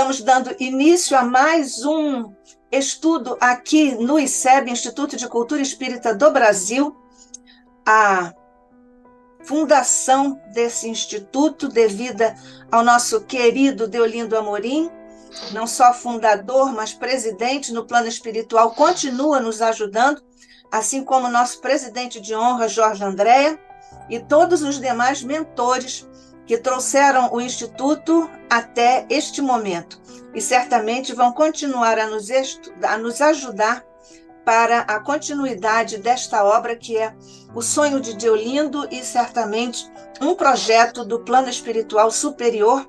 Estamos dando início a mais um estudo aqui no ICEB, Instituto de Cultura Espírita do Brasil. A fundação desse instituto, devida ao nosso querido Deolindo Amorim, não só fundador, mas presidente no plano espiritual, continua nos ajudando, assim como nosso presidente de honra, Jorge Andréa, e todos os demais mentores que trouxeram o Instituto até este momento. E certamente vão continuar a nos ajudar para a continuidade desta obra, que é o sonho de Deolindo e certamente um projeto do plano espiritual superior,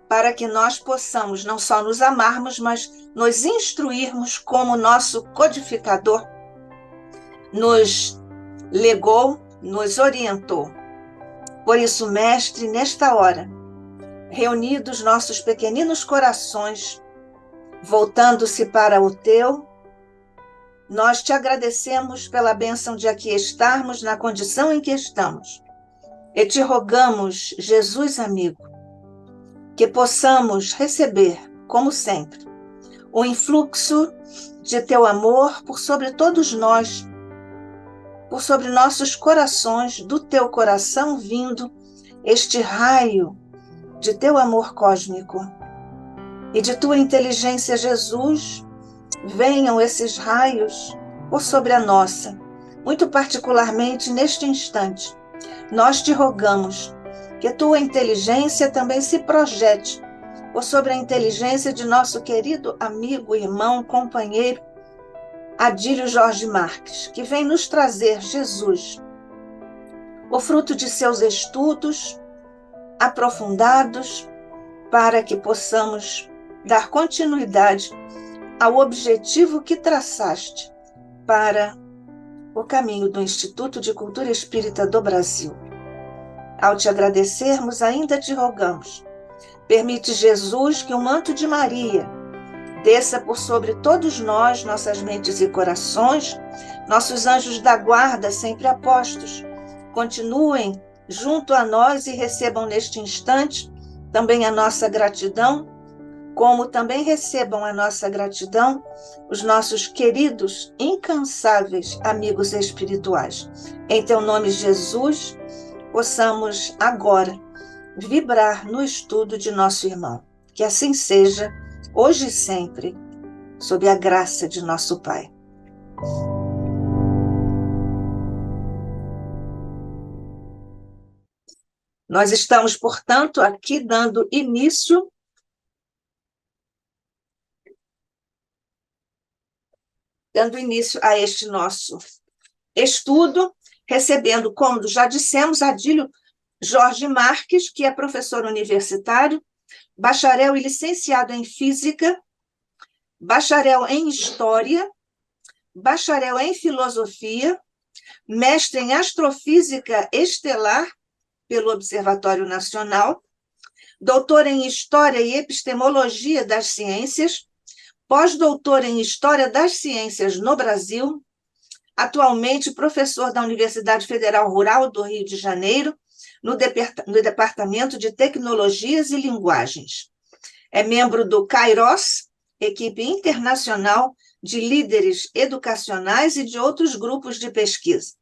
para que nós possamos não só nos amarmos, mas nos instruirmos como nosso codificador nos legou, nos orientou. Por isso, mestre, nesta hora, reunidos nossos pequeninos corações, voltando-se para o teu, nós te agradecemos pela bênção de aqui estarmos na condição em que estamos. E te rogamos, Jesus amigo, que possamos receber, como sempre, o influxo de teu amor por sobre todos nós, por sobre nossos corações, do teu coração vindo este raio de teu amor cósmico. E de tua inteligência, Jesus, venham esses raios por sobre a nossa, muito particularmente neste instante. Nós te rogamos que tua inteligência também se projete por sobre a inteligência de nosso querido amigo, irmão, companheiro, Adílio Jorge Marques, que vem nos trazer, Jesus, o fruto de seus estudos aprofundados, para que possamos dar continuidade ao objetivo que traçaste para o caminho do Instituto de Cultura Espírita do Brasil. Ao te agradecermos, ainda te rogamos, permite, Jesus, que o manto de Maria desça por sobre todos nós, nossas mentes e corações, nossos anjos da guarda sempre apostos, continuem junto a nós e recebam neste instante também a nossa gratidão, como também recebam a nossa gratidão os nossos queridos, incansáveis amigos espirituais. Em teu nome, Jesus, possamos agora vibrar no estudo de nosso irmão. Que assim seja, hoje e sempre, sob a graça de nosso Pai. Nós estamos, portanto, aqui dando início a este nosso estudo, recebendo, como já dissemos, Adílio Jorge Marques, que é professor universitário, bacharel e licenciado em Física, bacharel em História, bacharel em Filosofia, mestre em Astrofísica Estelar pelo Observatório Nacional, doutor em História e Epistemologia das Ciências, pós-doutor em História das Ciências no Brasil, atualmente professor da Universidade Federal Rural do Rio de Janeiro, no Departamento de Tecnologias e Linguagens. É membro do Kairos, equipe internacional de líderes educacionais e de outros grupos de pesquisa.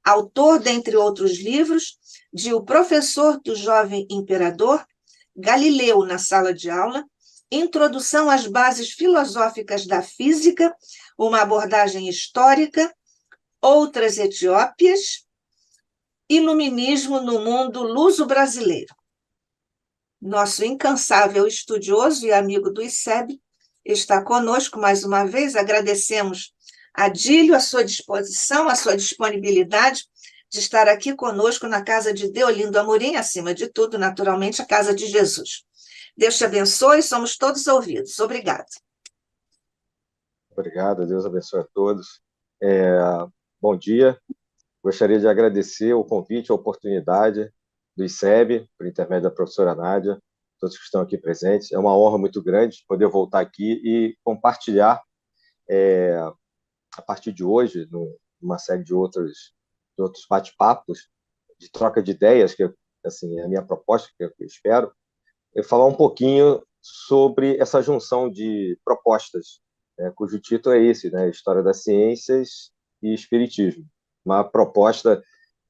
Autor, dentre outros livros, de O Professor do Jovem Imperador, Galileu na Sala de Aula, Introdução às Bases Filosóficas da Física, uma abordagem histórica, Outras Etiópias, Iluminismo no Mundo Luso-Brasileiro. Nosso incansável estudioso e amigo do ICEB está conosco mais uma vez. Agradecemos a Adílio a sua disposição, a sua disponibilidade de estar aqui conosco na casa de Deolindo Amorim, acima de tudo, naturalmente, a casa de Jesus. Deus te abençoe, somos todos ouvidos. Obrigada. Obrigado, Deus abençoe a todos. Bom dia. Gostaria de agradecer o convite, a oportunidade do ICEB, por intermédio da professora Nádia, todos que estão aqui presentes. É uma honra muito grande poder voltar aqui e compartilhar, a partir de hoje, numa série de outros bate-papos, de troca de ideias, que assim, é a minha proposta, que eu espero, falar um pouquinho sobre essa junção de propostas, cujo título é esse, né? História das Ciências e Espiritismo. Uma proposta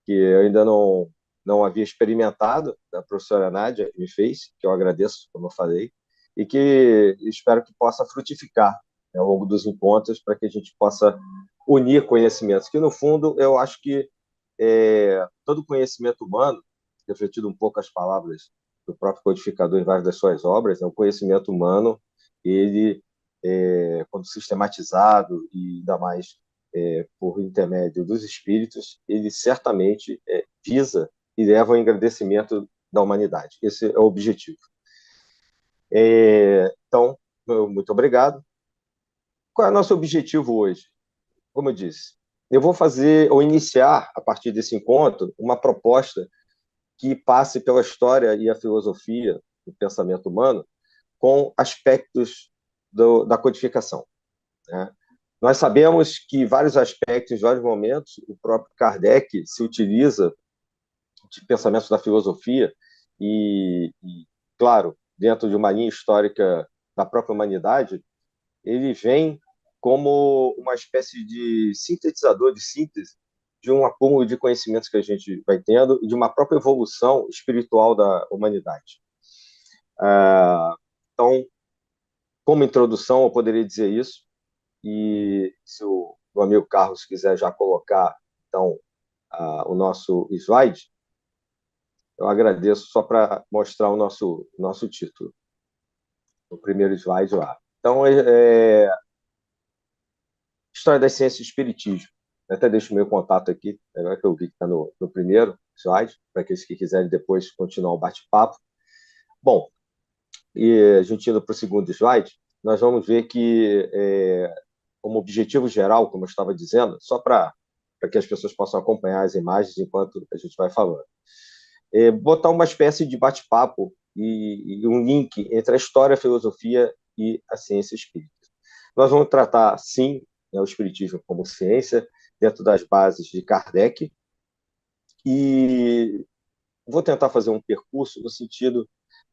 que eu ainda não havia experimentado, a professora Nádia me fez, que eu agradeço, como eu falei, e que espero que possa frutificar, né, ao longo dos encontros, para que a gente possa unir conhecimentos, que no fundo eu acho que todo conhecimento humano, refletido um pouco as palavras do próprio codificador em várias das suas obras, né, o conhecimento humano, ele, quando sistematizado e ainda mais por intermédio dos espíritos, ele certamente visa e leva ao engrandecimento da humanidade. Esse é o objetivo. Então, muito obrigado. Qual é o nosso objetivo hoje? Como eu disse, eu vou fazer ou iniciar, a partir desse encontro, uma proposta que passe pela história e a filosofia do pensamento humano com aspectos da codificação, né? Nós sabemos que vários aspectos, em vários momentos, o próprio Kardec se utiliza de pensamentos da filosofia claro, dentro de uma linha histórica da própria humanidade, ele vem como uma espécie de sintetizador, de síntese de um acúmulo de conhecimentos que a gente vai tendo e de uma própria evolução espiritual da humanidade. Então, como introdução, eu poderia dizer isso, e se o amigo Carlos quiser já colocar, então, o nosso slide, eu agradeço só para mostrar o nosso título, o primeiro slide lá. Então, História das Ciências e Espiritismo. Eu até deixo o meu contato aqui, agora que eu vi que está no primeiro slide, para aqueles que quiserem depois continuar o bate-papo. Bom, e a gente indo para o segundo slide, nós vamos ver que, como objetivo geral, como eu estava dizendo, só para que as pessoas possam acompanhar as imagens enquanto a gente vai falando, botar uma espécie de bate-papo e um link entre a história, a filosofia e a ciência espírita. Nós vamos tratar, sim, né, o espiritismo como ciência, dentro das bases de Kardec, e vou tentar fazer um percurso no sentido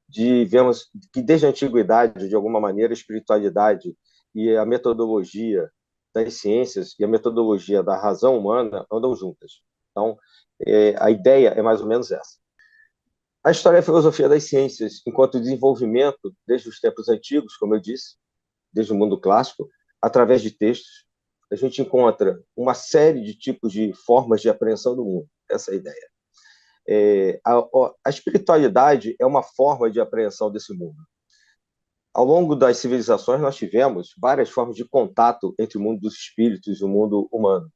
de vermos que, desde a antiguidade, de alguma maneira, a espiritualidade e a metodologia das ciências e a metodologia da razão humana andam juntas. Então, a ideia é mais ou menos essa. A história e a filosofia das ciências, enquanto desenvolvimento desde os tempos antigos, como eu disse, desde o mundo clássico, através de textos, a gente encontra uma série de tipos de formas de apreensão do mundo. Essa é a ideia. A espiritualidade é uma forma de apreensão desse mundo. Ao longo das civilizações, nós tivemos várias formas de contato entre o mundo dos espíritos e o mundo humano.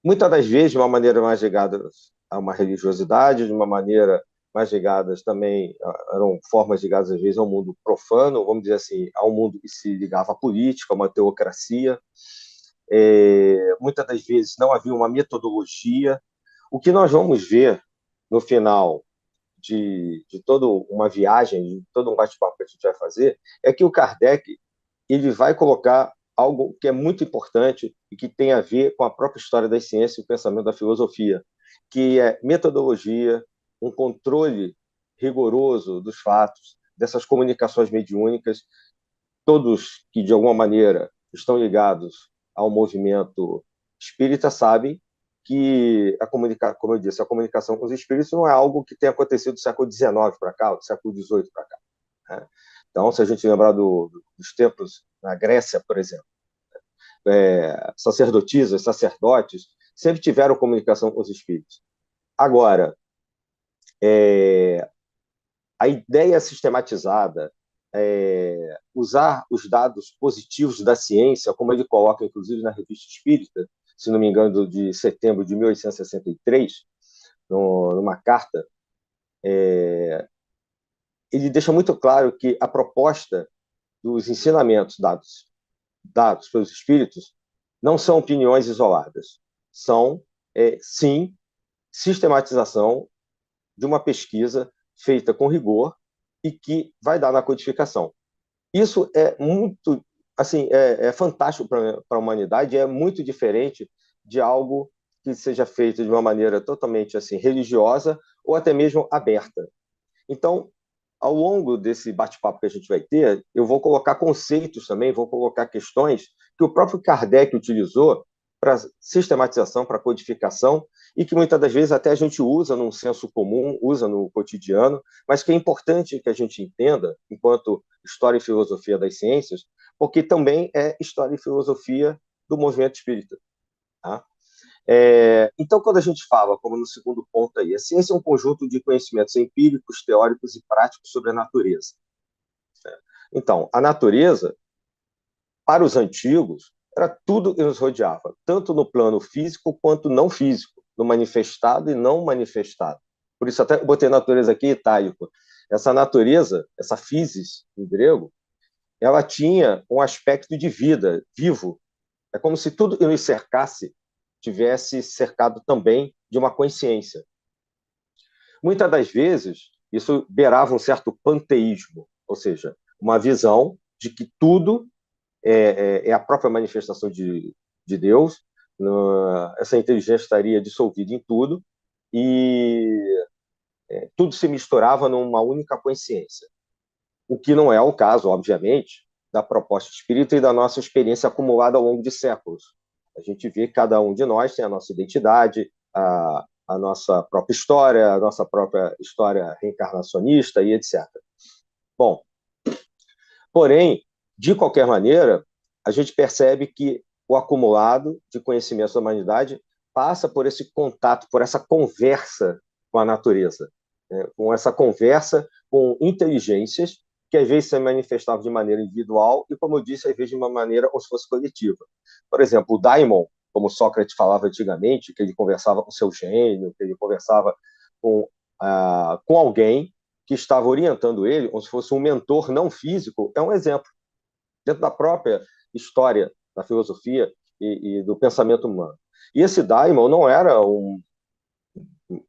Muitas das vezes, de uma maneira mais ligada a uma religiosidade, de uma maneira mais ligadas também, eram formas ligadas às vezes ao mundo profano, vamos dizer assim, ao mundo que se ligava à política, a uma teocracia. Muitas das vezes não havia uma metodologia. O que nós vamos ver no final de toda uma viagem, de todo um bate-papo que a gente vai fazer, é que o Kardec ele vai colocar algo que é muito importante e que tem a ver com a própria história das ciências e o pensamento da filosofia, que é metodologia, um controle rigoroso dos fatos, dessas comunicações mediúnicas, todos que, de alguma maneira, estão ligados ao movimento espírita sabem que como eu disse, a comunicação com os espíritos não é algo que tenha acontecido do século XIX para cá, do século XVIII para cá, né? Então, se a gente lembrar dos tempos na Grécia, por exemplo, sacerdotisas, sacerdotes, sempre tiveram comunicação com os espíritos. Agora, a ideia sistematizada, usar os dados positivos da ciência, como ele coloca, inclusive, na Revista Espírita, se não me engano, de setembro de 1863, numa carta, ele deixa muito claro que a proposta dos ensinamentos dados pelos espíritos não são opiniões isoladas, são, sim, sistematização de uma pesquisa feita com rigor e que vai dar na codificação. Isso é muito, assim, fantástico para a humanidade, é muito diferente de algo que seja feito de uma maneira totalmente assim religiosa ou até mesmo aberta. Então, ao longo desse bate-papo que a gente vai ter, eu vou colocar conceitos também, vou colocar questões que o próprio Kardec utilizou para sistematização, para codificação, e que muitas das vezes até a gente usa num senso comum, usa no cotidiano, mas que é importante que a gente entenda, enquanto história e filosofia das ciências, porque também é história e filosofia do movimento espírita. Tá? Então, quando a gente fala, como no segundo ponto aí, a ciência é um conjunto de conhecimentos empíricos, teóricos e práticos sobre a natureza. Então, a natureza, para os antigos, era tudo que nos rodeava, tanto no plano físico quanto não físico, no manifestado e não manifestado. Por isso até botei natureza aqui itálico. Essa natureza, essa physis, em grego, ela tinha um aspecto de vida, vivo. É como se tudo que nos cercasse tivesse cercado também de uma consciência. Muitas das vezes, isso beirava um certo panteísmo, ou seja, uma visão de que tudo é a própria manifestação de Deus, essa inteligência estaria dissolvida em tudo, e tudo se misturava numa única consciência. O que não é o caso, obviamente, da proposta espírita e da nossa experiência acumulada ao longo de séculos. A gente vê que cada um de nós tem a nossa identidade, a nossa própria história, a nossa própria história reencarnacionista e etc. Bom, porém, de qualquer maneira, a gente percebe que o acumulado de conhecimentos da humanidade passa por esse contato, por essa conversa com a natureza, né? Com essa conversa com inteligências que às vezes se manifestavam de maneira individual e, como eu disse, às vezes de uma maneira como se fosse coletiva. Por exemplo, o daimon, como Sócrates falava antigamente, que ele conversava com seu gênio, que ele conversava com alguém que estava orientando ele, como se fosse um mentor não físico, é um exemplo. Dentro da própria história da filosofia e do pensamento humano. E esse daimon não era um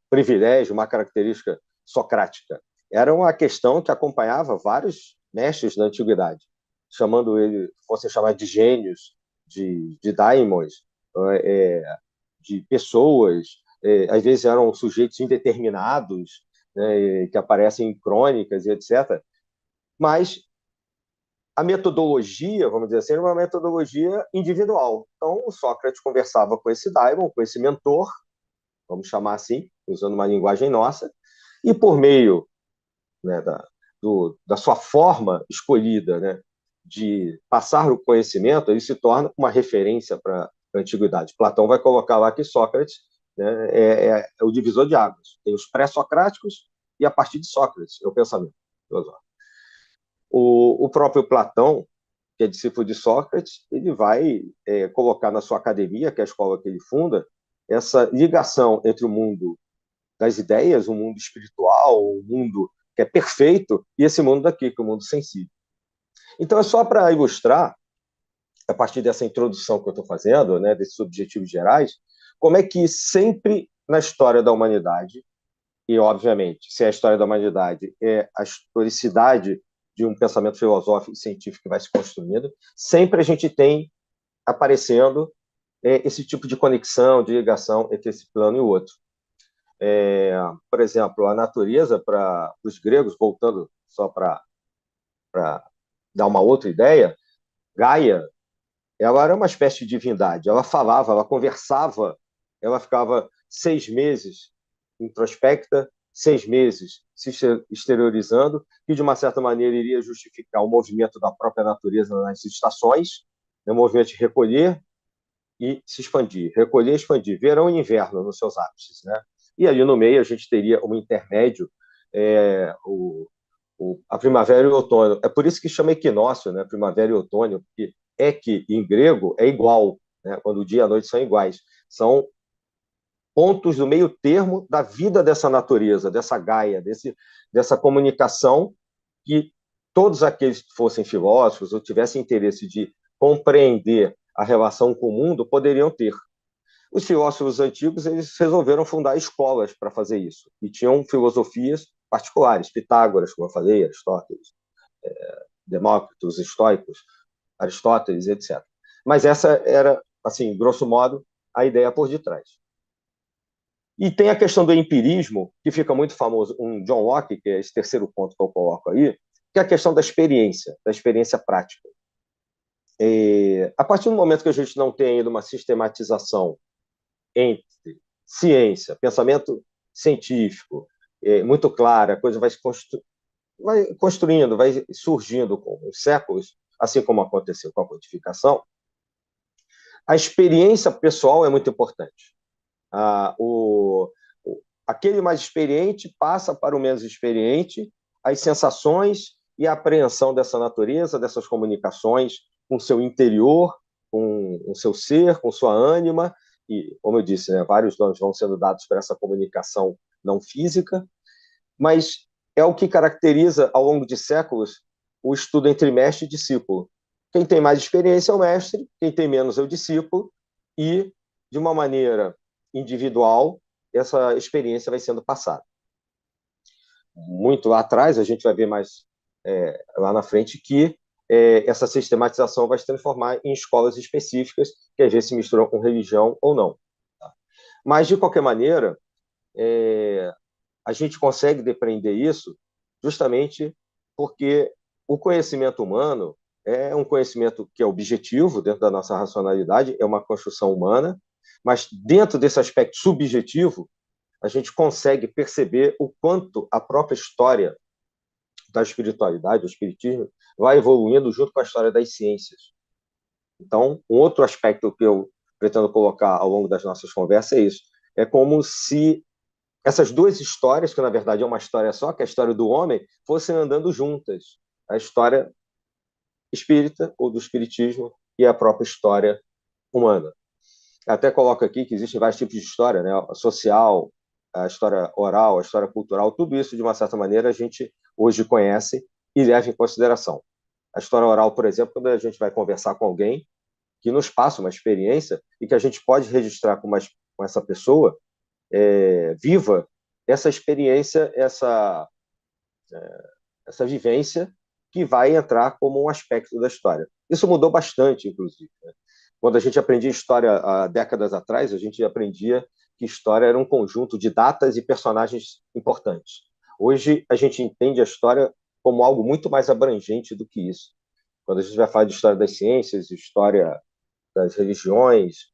privilégio, uma característica socrática. Era uma questão que acompanhava vários mestres da antiguidade, chamando ele, fosse chamar de gênios, de daimons, de pessoas, às vezes eram sujeitos indeterminados, né, que aparecem em crônicas e etc. Mas a metodologia, vamos dizer assim, era uma metodologia individual. Então, o Sócrates conversava com esse daimon, com esse mentor, vamos chamar assim, usando uma linguagem nossa, e por meio, né, da sua forma escolhida, né, de passar o conhecimento, ele se torna uma referência para a antiguidade. Platão vai colocar lá que Sócrates, né, é o divisor de águas. Tem os pré-socráticos e a partir de Sócrates, é o pensamento filosófico. O próprio Platão, que é discípulo de Sócrates, ele vai colocar na sua academia, que é a escola que ele funda, essa ligação entre o mundo das ideias, o mundo espiritual, o mundo que é perfeito, e esse mundo daqui, que é o mundo sensível. Então, é só para ilustrar, a partir dessa introdução que eu estou fazendo, né, desses objetivos gerais, como é que sempre na história da humanidade, e obviamente, se a história da humanidade é a historicidade de um pensamento filosófico e científico que vai se construindo, sempre a gente tem aparecendo esse tipo de conexão, de ligação entre esse plano e o outro. Por exemplo, a natureza, para os gregos, voltando só para dar uma outra ideia, Gaia, ela era uma espécie de divindade, ela falava, ela conversava, ela ficava 6 meses introspecta, 6 meses se exteriorizando, que de uma certa maneira iria justificar o movimento da própria natureza nas estações, o movimento de recolher e se expandir, recolher e expandir, verão e inverno nos seus ápices, né? E ali no meio a gente teria um intermédio, a primavera e o outono. É por isso que chama equinócio, né? Primavera e outono, porque que em grego é igual, né? Quando o dia e a noite são iguais. São pontos do meio termo da vida dessa natureza, dessa Gaia, dessa comunicação que todos aqueles que fossem filósofos ou tivessem interesse de compreender a relação com o mundo poderiam ter. Os filósofos antigos eles resolveram fundar escolas para fazer isso e tinham filosofias particulares, Pitágoras, como eu falei, Aristóteles, Demócrito, estoicos, Aristóteles, etc. Mas essa era, assim, grosso modo, a ideia por detrás. E tem a questão do empirismo, que fica muito famoso, um John Locke, que é esse terceiro ponto que eu coloco aí, que é a questão da experiência prática. A partir do momento que a gente não tem ainda uma sistematização entre ciência, pensamento científico, muito clara, a coisa vai construindo, vai surgindo com os séculos, assim como aconteceu com a codificação, a experiência pessoal é muito importante. Aquele mais experiente passa para o menos experiente as sensações e a apreensão dessa natureza, dessas comunicações com o seu interior, com o seu ser, com sua ânima, e, como eu disse, né, vários nomes vão sendo dados para essa comunicação não física, mas é o que caracteriza, ao longo de séculos, o estudo entre mestre e discípulo. Quem tem mais experiência é o mestre, quem tem menos é o discípulo, e, de uma maneira individual, essa experiência vai sendo passada. Muito lá atrás, a gente vai ver mais lá na frente, que essa sistematização vai se transformar em escolas específicas, que às vezes se misturam com religião ou não. Tá? Mas, de qualquer maneira, a gente consegue depreender isso justamente porque o conhecimento humano é um conhecimento que é objetivo dentro da nossa racionalidade, é uma construção humana, mas dentro desse aspecto subjetivo, a gente consegue perceber o quanto a própria história da espiritualidade, do espiritismo, vai evoluindo junto com a história das ciências. Então, um outro aspecto que eu pretendo colocar ao longo das nossas conversas é isso. É como se essas duas histórias, que na verdade é uma história só, que é a história do homem, fossem andando juntas. A história espírita ou do espiritismo e a própria história humana. Até coloco aqui que existem vários tipos de história, né? A social, a história oral, a história cultural, tudo isso, de uma certa maneira, a gente hoje conhece e leva em consideração. A história oral, por exemplo, quando a gente vai conversar com alguém que nos passa uma experiência e que a gente pode registrar com essa pessoa viva essa experiência, essa vivência que vai entrar como um aspecto da história. Isso mudou bastante, inclusive. Né? Quando a gente aprendia história há décadas atrás, a gente aprendia que história era um conjunto de datas e personagens importantes. Hoje, a gente entende a história como algo muito mais abrangente do que isso. Quando a gente vai falar de história das ciências, história das religiões,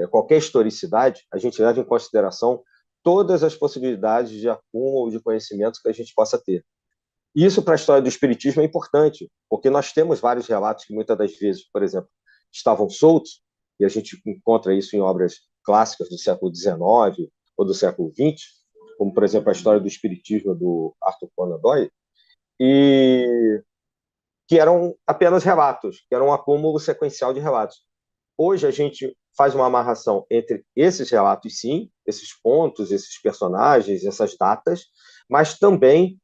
qualquer historicidade, a gente leva em consideração todas as possibilidades de acúmulo de conhecimentos que a gente possa ter. Isso para a história do espiritismo é importante, porque nós temos vários relatos que muitas das vezes, por exemplo, estavam soltos, e a gente encontra isso em obras clássicas do século XIX ou do século XX, como, por exemplo, a história do espiritismo do Arthur Conan Doyle, e que eram apenas relatos, que eram um acúmulo sequencial de relatos. Hoje a gente faz uma amarração entre esses relatos, sim, esses pontos, esses personagens, essas datas, mas também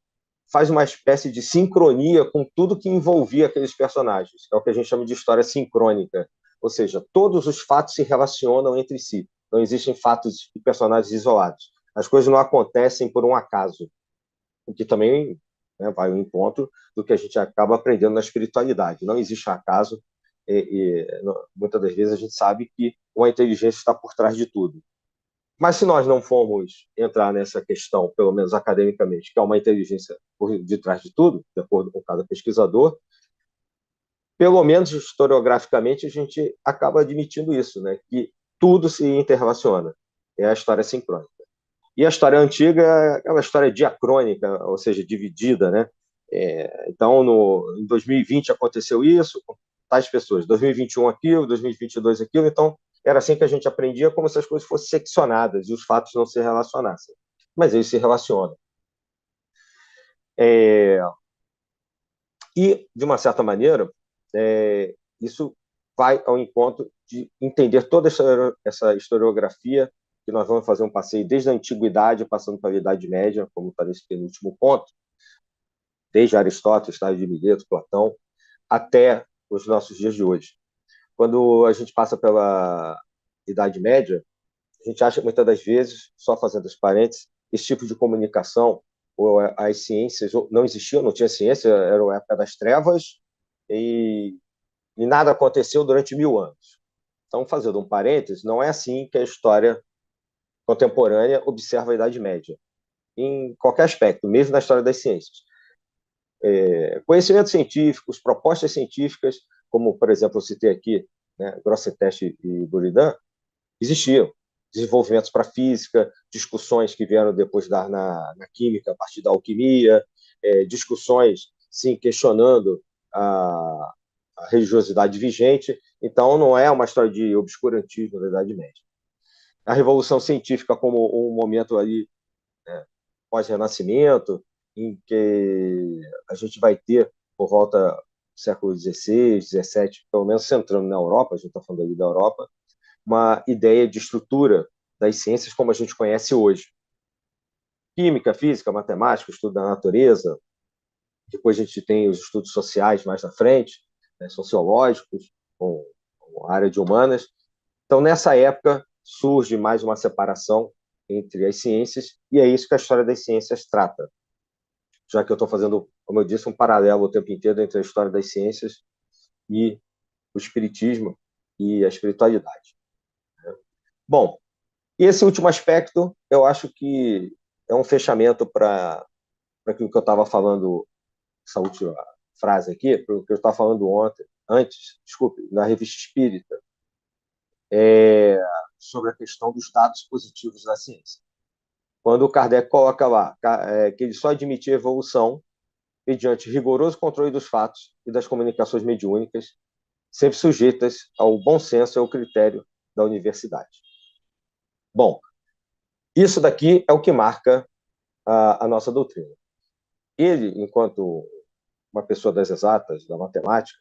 faz uma espécie de sincronia com tudo que envolvia aqueles personagens. É o que a gente chama de história sincrônica. Ou seja, todos os fatos se relacionam entre si. Não existem fatos e personagens isolados. As coisas não acontecem por um acaso. O que também, né, vai ao encontro do que a gente acaba aprendendo na espiritualidade. Não existe acaso. Muitas das vezes a gente sabe que uma inteligência está por trás de tudo. Mas se nós não formos entrar nessa questão, pelo menos academicamente, que é uma inteligência por detrás de tudo, de acordo com cada pesquisador, pelo menos historiograficamente a gente acaba admitindo isso, né? Que tudo se interrelaciona. É a história sincrônica. E a história antiga é uma história diacrônica, ou seja, dividida, né? Então, em 2020 aconteceu isso, com tais pessoas, 2021 aquilo, 2022 aquilo, então era assim que a gente aprendia, como se as coisas fossem seccionadas e os fatos não se relacionassem. Mas eles se relacionam. E, de uma certa maneira, isso vai ao encontro de entender toda essa historiografia, que nós vamos fazer um passeio desde a antiguidade, passando para a Idade Média, como para esse penúltimo ponto, desde Aristóteles, Tales de Mileto, Platão, até os nossos dias de hoje. Quando a gente passa pela Idade Média, a gente acha muitas das vezes, só fazendo os parênteses, esse tipo de comunicação, ou as ciências não existiam, não tinha ciência, era a época das trevas, e nada aconteceu durante 1000 anos. Então, fazendo um parênteses, não é assim que a história contemporânea observa a Idade Média, em qualquer aspecto, mesmo na história das ciências. Conhecimentos científicos, propostas científicas, como, por exemplo, eu citei aqui, né, Grosseteste e Buridan, existiam. Desenvolvimentos para a física, discussões que vieram depois na química, a partir da alquimia, discussões, sim, questionando a religiosidade vigente. Então, não é uma história de obscurantismo da Idade Média. A Revolução Científica como um momento ali, né, pós-Renascimento, em que a gente vai ter, por volta do século XVI, XVII, pelo menos centrando na Europa, a gente está falando ali da Europa, uma ideia de estrutura das ciências como a gente conhece hoje. Química, física, matemática, estudo da natureza. Depois a gente tem os estudos sociais mais na frente, né, sociológicos, com a área de humanas. Então, nessa época, surge mais uma separação entre as ciências, e é isso que a história das ciências trata. Já que eu estou fazendo, como eu disse, um paralelo o tempo inteiro entre a história das ciências e o espiritismo e a espiritualidade. Bom, e esse último aspecto, eu acho que é um fechamento para aquilo que eu estava falando, essa última frase aqui, para o que eu estava falando desculpe, na Revista Espírita, sobre a questão dos dados positivos da ciência. Quando o Kardec coloca lá que ele só admitia evolução mediante rigoroso controle dos fatos e das comunicações mediúnicas, sempre sujeitas ao bom senso e ao critério da universidade. Bom, isso daqui é o que marca a nossa doutrina. Ele, enquanto uma pessoa das exatas, da matemática,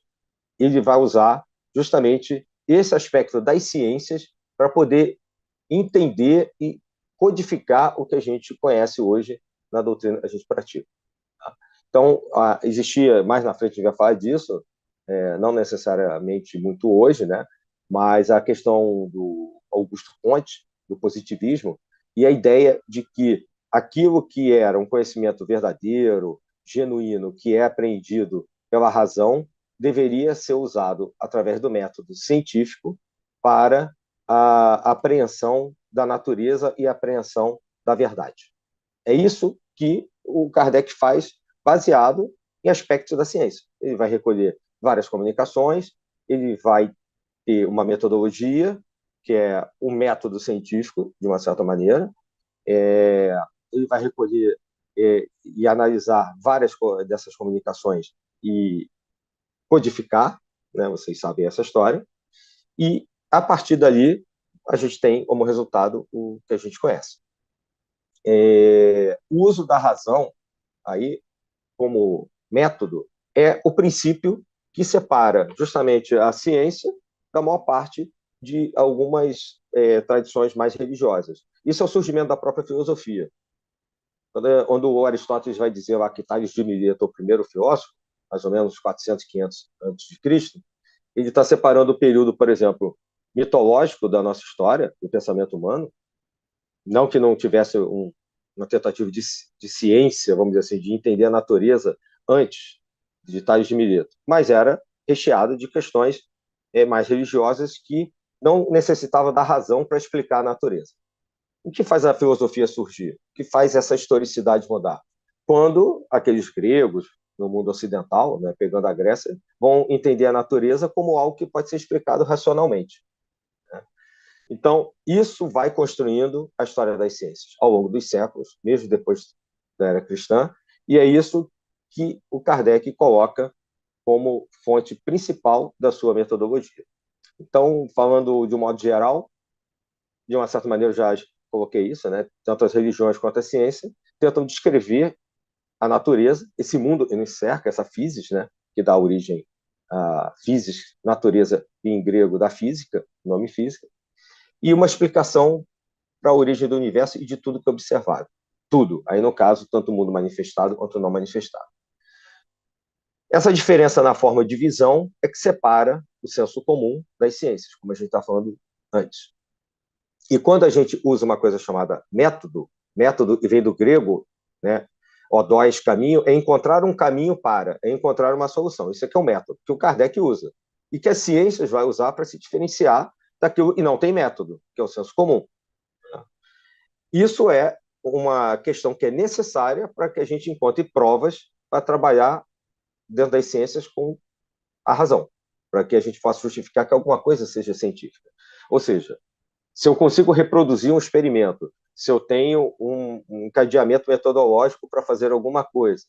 ele vai usar justamente esse aspecto das ciências para poder entender e codificar o que a gente conhece hoje na doutrina que a gente pratica. Então, existia, mais na frente a gente vai falar disso, não necessariamente muito hoje, né? Mas a questão do Augusto Comte, do positivismo, e a ideia de que aquilo que era um conhecimento verdadeiro, genuíno, que é apreendido pela razão, deveria ser usado através do método científico para a apreensão da natureza e a apreensão da verdade. É isso que o Kardec faz baseado em aspectos da ciência. Ele vai recolher várias comunicações, ele vai ter uma metodologia, que é o método científico, de uma certa maneira, ele vai recolher e analisar várias dessas comunicações e codificar, né? Vocês sabem essa história, e a partir dali a gente tem como resultado o que a gente conhece. O uso da razão aí como método é o princípio que separa justamente a ciência da maior parte de algumas tradições mais religiosas. Isso é o surgimento da própria filosofia. Quando o Aristóteles vai dizer lá que Tales de Mileto é o primeiro filósofo, mais ou menos 400, 500 a.C., ele está separando o período, por exemplo, mitológico da nossa história, do pensamento humano, não que não tivesse uma tentativa de ciência, vamos dizer assim, de entender a natureza antes de Tales de Mileto, mas era recheado de questões mais religiosas que não necessitavam da razão para explicar a natureza. O que faz a filosofia surgir? O que faz essa historicidade mudar? Quando aqueles gregos, no mundo ocidental, né, pegando a Grécia, vão entender a natureza como algo que pode ser explicado racionalmente. Então, isso vai construindo a história das ciências ao longo dos séculos, mesmo depois da era cristã, e é isso que o Kardec coloca como fonte principal da sua metodologia. Então, falando de um modo geral, de uma certa maneira eu já coloquei isso, né? Tanto as religiões quanto a ciência tentam descrever a natureza, esse mundo que nos cerca, essa physis, né? Que dá origem a physis, natureza, em grego, da física, nome física, e uma explicação para a origem do universo e de tudo que é observado. Tudo. Aí, no caso, tanto o mundo manifestado quanto o não manifestado. Essa diferença na forma de visão é que separa o senso comum das ciências, como a gente está falando antes. E quando a gente usa uma coisa chamada método, método vem do grego, né? Odós, caminho, é encontrar um caminho para, é encontrar uma solução. Isso aqui é um método que o Kardec usa e que as ciências vai usar para se diferenciar daquilo, e não tem método, que é o senso comum. Isso é uma questão que é necessária para que a gente encontre provas para trabalhar dentro das ciências com a razão, para que a gente possa justificar que alguma coisa seja científica. Ou seja, se eu consigo reproduzir um experimento, se eu tenho um encadeamento metodológico para fazer alguma coisa,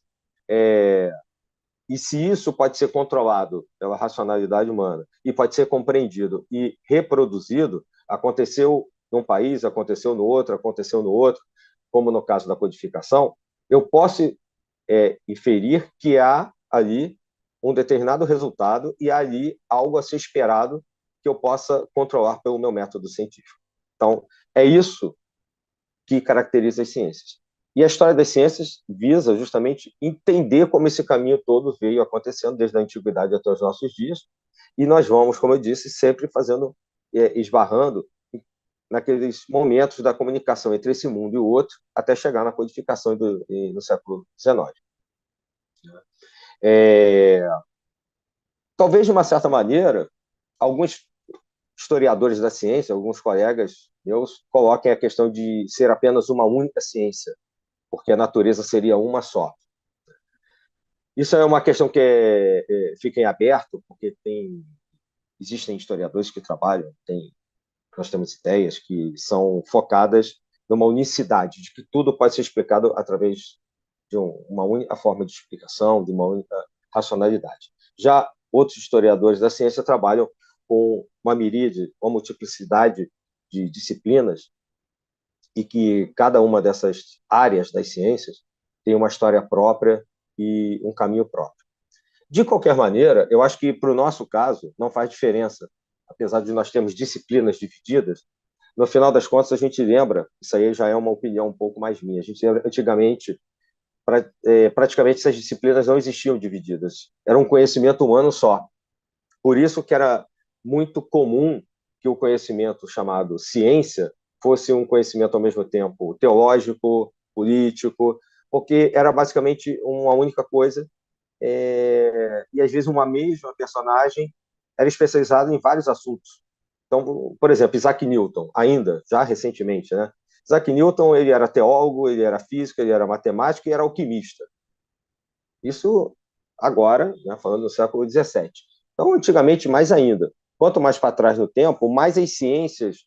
e se isso pode ser controlado pela racionalidade humana e pode ser compreendido e reproduzido, aconteceu num país, aconteceu no outro, como no caso da codificação, eu posso inferir que há ali um determinado resultado e há ali algo a ser esperado que eu possa controlar pelo meu método científico. Então, é isso que caracteriza as ciências. E a história das ciências visa justamente entender como esse caminho todo veio acontecendo desde a antiguidade até os nossos dias, e nós vamos, como eu disse, sempre fazendo, esbarrando naqueles momentos da comunicação entre esse mundo e o outro, até chegar na codificação no século XIX. Talvez, de uma certa maneira, alguns historiadores da ciência, alguns colegas meus, coloquem a questão de ser apenas uma única ciência, porque a natureza seria uma só. Isso é uma questão que fica em aberto, porque existem historiadores que trabalham, nós temos ideias que são focadas numa unicidade, de que tudo pode ser explicado através de uma única forma de explicação, de uma única racionalidade. Já outros historiadores da ciência trabalham com uma miríade, uma multiplicidade de disciplinas, e que cada uma dessas áreas das ciências tem uma história própria e um caminho próprio. De qualquer maneira, eu acho que para o nosso caso não faz diferença, apesar de nós termos disciplinas divididas. No final das contas, a gente lembra, isso aí já é uma opinião um pouco mais minha, a gente lembra antigamente, praticamente essas disciplinas não existiam divididas, era um conhecimento humano só. Por isso que era muito comum que o conhecimento chamado ciência fosse um conhecimento ao mesmo tempo teológico, político, porque era basicamente uma única coisa, e às vezes uma mesma personagem era especializada em vários assuntos. Então, por exemplo, Isaac Newton, ainda, já recentemente, né? Isaac Newton, ele era teólogo, ele era físico, ele era matemático e era alquimista. Isso agora, né, falando do século XVII. Então, antigamente, mais ainda. Quanto mais para trás no tempo, mais as ciências,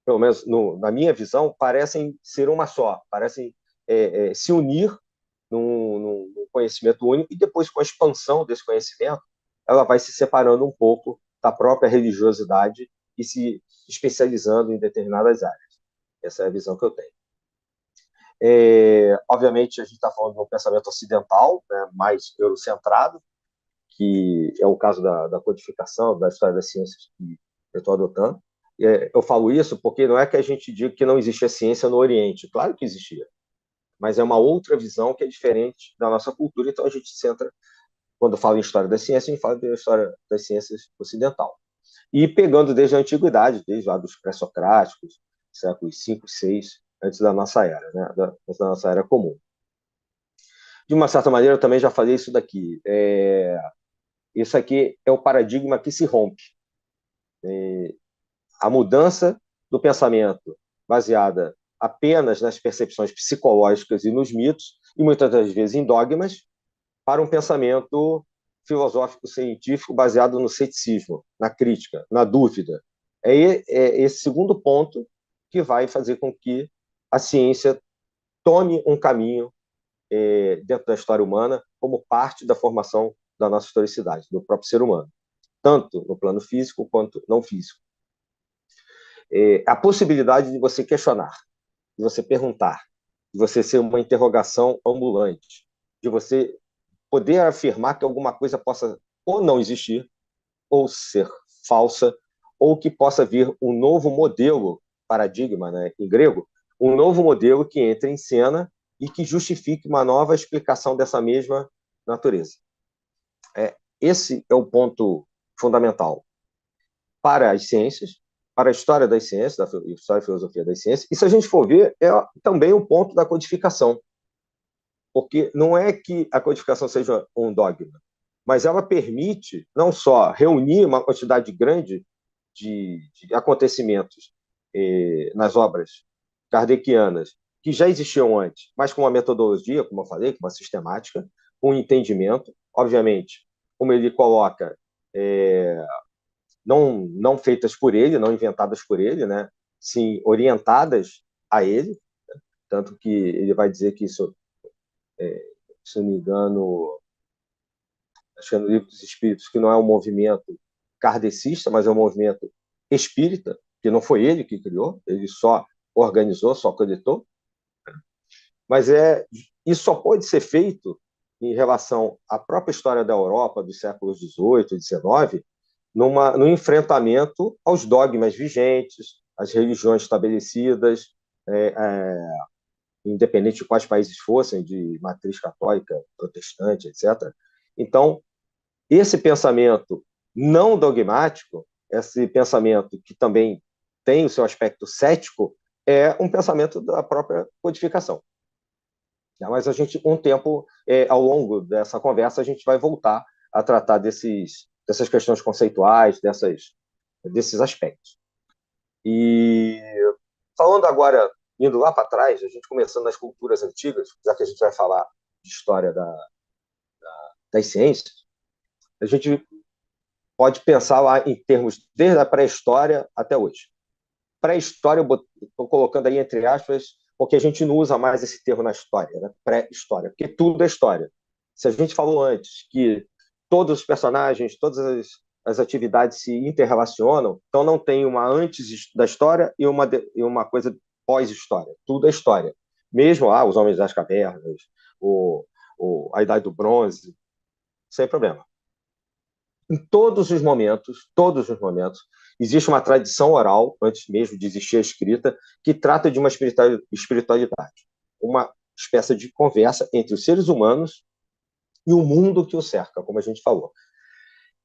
pelo menos na minha visão, parecem ser uma só, parecem se unir num conhecimento único, e depois, com a expansão desse conhecimento, ela vai se separando um pouco da própria religiosidade e se especializando em determinadas áreas. Essa é a visão que eu tenho. Obviamente, a gente está falando de um pensamento ocidental, né, mais eurocentrado, que é o caso da codificação, da história das ciências que eu estou adotando. Eu falo isso porque não é que a gente diga que não existia ciência no Oriente, claro que existia, mas é uma outra visão que é diferente da nossa cultura, então a gente centra, quando fala em história da ciência, a gente fala da história das ciências ocidental. E pegando desde a antiguidade, desde lá dos pré-socráticos, séculos 5, 6, antes da nossa era, né? Antes da nossa era comum. De uma certa maneira, eu também já falei isso daqui. Isso aqui é o paradigma que se rompe. A mudança do pensamento baseada apenas nas percepções psicológicas e nos mitos, e muitas das vezes em dogmas, para um pensamento filosófico-científico baseado no ceticismo, na crítica, na dúvida. É esse segundo ponto que vai fazer com que a ciência tome um caminho dentro da história humana como parte da formação da nossa historicidade, do próprio ser humano, tanto no plano físico quanto não físico. A possibilidade de você questionar, de você perguntar, de você ser uma interrogação ambulante, de você poder afirmar que alguma coisa possa ou não existir, ou ser falsa, ou que possa vir um novo modelo, paradigma, né, em grego, um novo modelo que entre em cena e que justifique uma nova explicação dessa mesma natureza. Esse é o ponto fundamental para as ciências, para a história das ciências, da história e filosofia das ciências, e se a gente for ver, é também o ponto da codificação, porque não é que a codificação seja um dogma, mas ela permite não só reunir uma quantidade grande de acontecimentos nas obras kardecianas, que já existiam antes, mas com uma metodologia, como eu falei, com uma sistemática, com um entendimento, obviamente, como ele coloca, não feitas por ele, não inventadas por ele, né? Sim, orientadas a ele, tanto que ele vai dizer que isso, se não me engano, acho que é no Livro dos Espíritos, que não é um movimento kardecista, mas é um movimento espírita, que não foi ele que criou, ele só organizou, só coletou, mas isso só pode ser feito em relação à própria história da Europa dos séculos XVIII e XIX, no enfrentamento aos dogmas vigentes, às religiões estabelecidas, independente de quais países fossem, de matriz católica, protestante, etc. Então, esse pensamento não dogmático, esse pensamento que também tem o seu aspecto cético, é um pensamento da própria codificação. Mas a gente, ao longo dessa conversa, a gente vai voltar a tratar dessas questões conceituais, desses aspectos. E falando agora, indo lá para trás, a gente começando nas culturas antigas, já que a gente vai falar de história das ciências, a gente pode pensar lá em termos desde a pré-história até hoje. Pré-história, eu estou colocando aí entre aspas, porque a gente não usa mais esse termo na história, né? Pré-história, porque tudo é história. Se a gente falou antes que todos os personagens, todas as atividades se interrelacionam, então não tem uma antes da história e uma coisa pós-história. Tudo é história. Mesmo os Homens das Cavernas, a Idade do Bronze, sem problema. Em todos os momentos, existe uma tradição oral, antes mesmo de existir a escrita, que trata de uma espiritualidade, uma espécie de conversa entre os seres humanos e o mundo que o cerca, como a gente falou.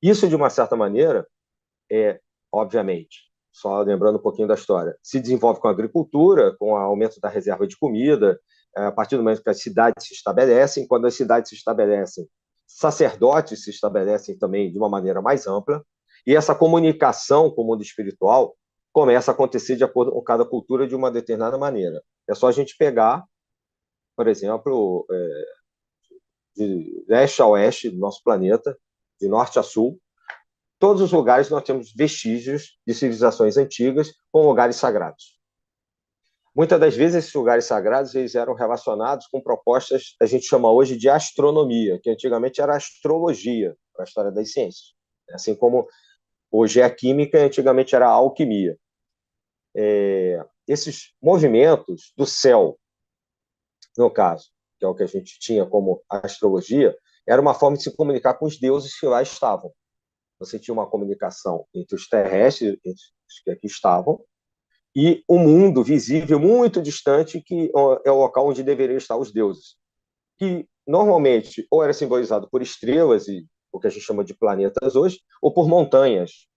Isso, de uma certa maneira, obviamente, só lembrando um pouquinho da história, se desenvolve com a agricultura, com o aumento da reserva de comida, a partir do momento que as cidades se estabelecem. Quando as cidades se estabelecem, sacerdotes se estabelecem também de uma maneira mais ampla, e essa comunicação com o mundo espiritual começa a acontecer de acordo com cada cultura de uma determinada maneira. É só a gente pegar, por exemplo, de leste a oeste do nosso planeta, de norte a sul, todos os lugares nós temos vestígios de civilizações antigas com lugares sagrados. Muitas das vezes esses lugares sagrados eles eram relacionados com propostas que a gente chama hoje de astronomia, que antigamente era astrologia para a história das ciências. Assim como hoje é a química, antigamente era a alquimia. Esses movimentos do céu, no caso, que é o que a gente tinha como astrologia, era uma forma de se comunicar com os deuses que lá estavam. Você tinha uma comunicação entre os terrestres, entre os que aqui estavam, e o mundo visível muito distante, que é o local onde deveriam estar os deuses, que normalmente ou era simbolizado por estrelas, e o que a gente chama de planetas hoje, ou por montanhas.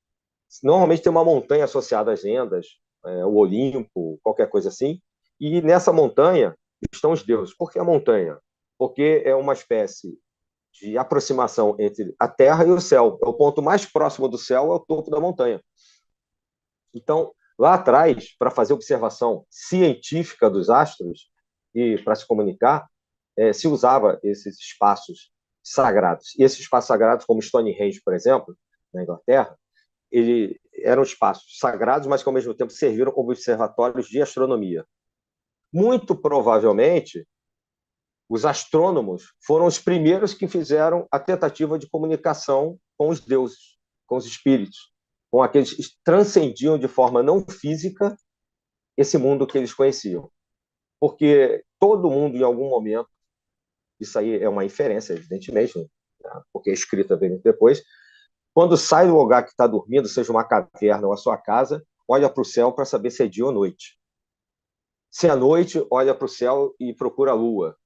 Normalmente tem uma montanha associada às lendas, o Olimpo, qualquer coisa assim, e nessa montanha estão os deuses. Por que a montanha? Porque é uma espécie de aproximação entre a Terra e o céu. É o ponto mais próximo do céu, é o topo da montanha. Então, lá atrás, para fazer observação científica dos astros e para se comunicar, se usava esses espaços sagrados. E esses espaços sagrados, como Stonehenge, por exemplo, na Inglaterra, eram espaços sagrados, mas que ao mesmo tempo serviram como observatórios de astronomia. Muito provavelmente, os astrônomos foram os primeiros que fizeram a tentativa de comunicação com os deuses, com os espíritos, com aqueles que transcendiam de forma não física esse mundo que eles conheciam. Porque todo mundo, em algum momento, isso aí é uma inferência, evidentemente, né? Porque a escrita vem depois, quando sai do lugar que está dormindo, seja uma caverna ou a sua casa, olha para o céu para saber se é dia ou noite. Se é noite, olha para o céu e procura a lua,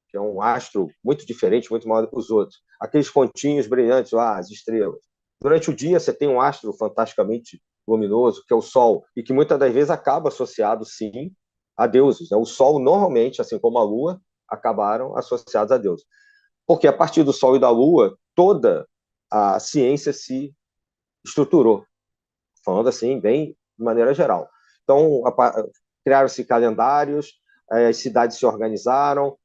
que é um astro muito diferente, muito maior que os outros. Aqueles pontinhos brilhantes lá, as estrelas. Durante o dia, você tem um astro fantasticamente luminoso, que é o Sol, e que muitas das vezes acaba associado, sim, a deuses. O Sol, normalmente, assim como a Lua, acabaram associados a deuses. Porque a partir do Sol e da Lua, toda a ciência se estruturou, falando assim, bem de maneira geral. Então, criaram-se calendários, as cidades se organizaram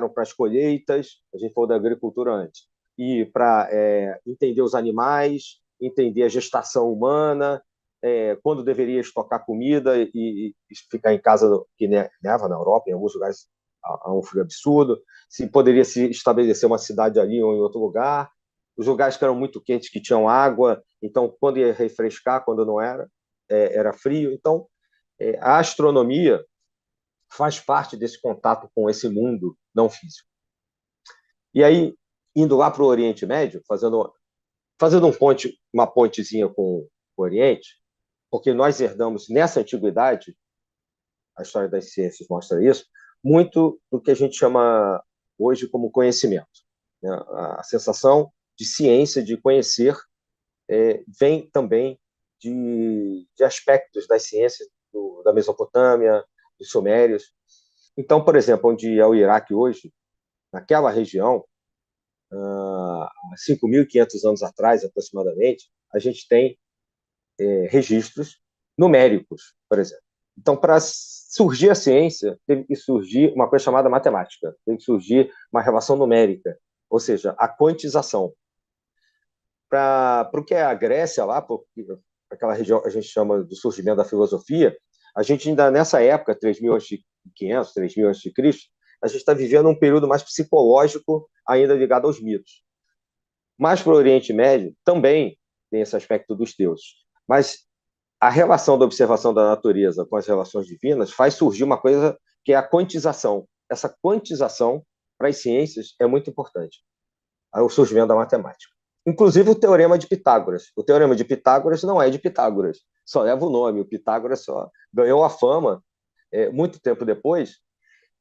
para as colheitas, a gente falou da agricultura antes, e para entender os animais, entender a gestação humana, quando deveria estocar comida e ficar em casa, que neva na Europa, em alguns lugares há um frio absurdo, se poderia se estabelecer uma cidade ali ou em outro lugar, os lugares que eram muito quentes, que tinham água, então quando ia refrescar, quando não era, era frio. Então, a astronomia faz parte desse contato com esse mundo não físico. E aí, indo lá para o Oriente Médio, fazendo uma pontezinha com o Oriente, porque nós herdamos nessa antiguidade, a história das ciências mostra isso, muito do que a gente chama hoje como conhecimento. Né? A sensação de ciência, de conhecer, vem também de aspectos das ciências da Mesopotâmia, dos Sumérios. Então, por exemplo, onde é o Iraque hoje, naquela região, há 5.500 anos atrás, aproximadamente, a gente tem registros numéricos, por exemplo. Então, para surgir a ciência, teve que surgir uma coisa chamada matemática, teve que surgir uma relação numérica, ou seja, a quantização. Para o que é a Grécia lá, aquela região que a gente chama do surgimento da filosofia, a gente ainda nessa época, 3.500, 3.000 a.C., a gente está vivendo um período mais psicológico ainda ligado aos mitos. Mas para o Oriente Médio também tem esse aspecto dos deuses. Mas a relação da observação da natureza com as relações divinas faz surgir uma coisa que é a quantização. Essa quantização para as ciências é muito importante. O surgimento da matemática. Inclusive o Teorema de Pitágoras. O Teorema de Pitágoras não é de Pitágoras, só leva o nome. O Pitágoras só ganhou a fama muito tempo depois,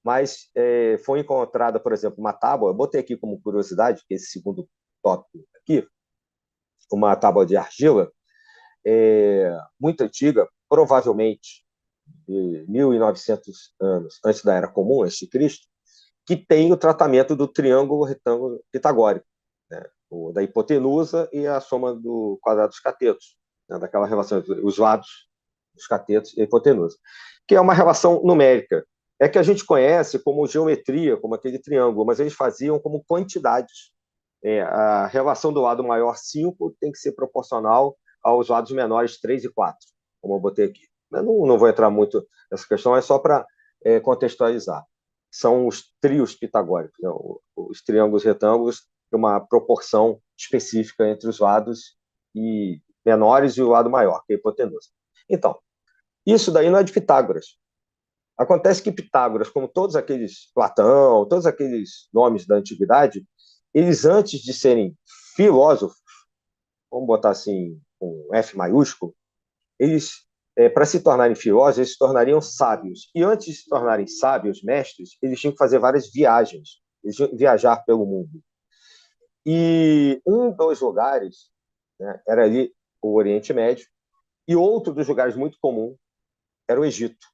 mas foi encontrada, por exemplo, uma tábua, eu botei aqui como curiosidade, que é esse segundo tópico aqui, uma tábua de argila, muito antiga, provavelmente de 1.900 anos antes da Era Comum, antes de Cristo, que tem o tratamento do triângulo retângulo pitagórico, né? Da hipotenusa e a soma do quadrado dos catetos, né? Daquela relação entre os lados dos catetos e a hipotenusa, que é uma relação numérica. É que a gente conhece como geometria, como aquele triângulo, mas eles faziam como quantidades. A relação do lado maior 5 tem que ser proporcional aos lados menores 3 e 4, como eu botei aqui. Eu não vou entrar muito nessa questão, é só para contextualizar. São os trios pitagóricos, né? Os triângulos retângulos têm uma proporção específica entre os lados e menores e o lado maior, que é a hipotenusa. Então, isso daí não é de Pitágoras. Acontece que Pitágoras, como todos aqueles, Platão, todos aqueles nomes da antiguidade, eles antes de serem filósofos, vamos botar assim, com F maiúsculo, eles, para se tornarem filósofos, eles se tornariam sábios. E antes de se tornarem sábios, mestres, eles tinham que fazer várias viagens, eles tinham que viajar pelo mundo. E um dos lugares, né, era ali o Oriente Médio, e outro dos lugares muito comum era o Egito.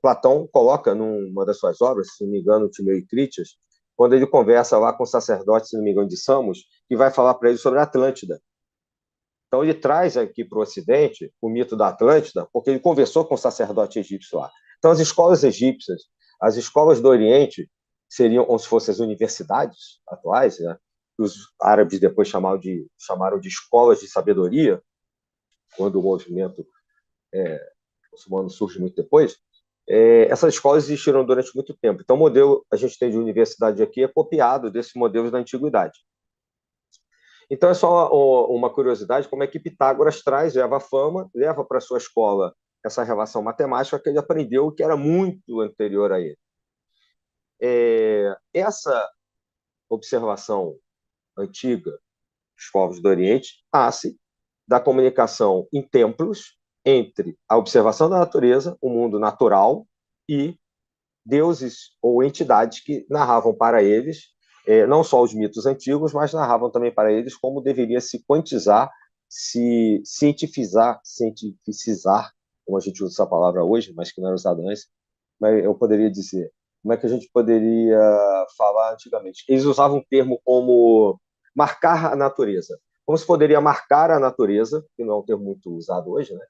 Platão coloca numa das suas obras, se não me engano, Timeu e Critias, quando ele conversa lá com o sacerdote, se não me engano, de Samos, que vai falar para ele sobre a Atlântida. Então ele traz aqui para o Ocidente o mito da Atlântida, porque ele conversou com o sacerdote egípcio lá. Então as escolas egípcias, as escolas do Oriente, seriam como se fossem as universidades atuais, né? Que os árabes depois chamaram de escolas de sabedoria, quando o movimento muçulmano surge muito depois. Essas escolas existiram durante muito tempo. Então, o modelo a gente tem de universidade aqui é copiado desses modelos da antiguidade. Então, é só uma curiosidade, como é que Pitágoras leva a fama, leva para a sua escola essa relação matemática que ele aprendeu, que era muito anterior a ele. Essa observação antiga dos povos do Oriente nasce da comunicação em templos entre a observação da natureza, o mundo natural, e deuses ou entidades que narravam para eles, não só os mitos antigos, mas narravam também para eles como deveria se quantizar, se cientificizar, como a gente usa essa palavra hoje, mas que não era usada antes, mas eu poderia dizer, como é que a gente poderia falar antigamente? Eles usavam um termo como marcar a natureza. Como se poderia marcar a natureza, que não é um termo muito usado hoje, né?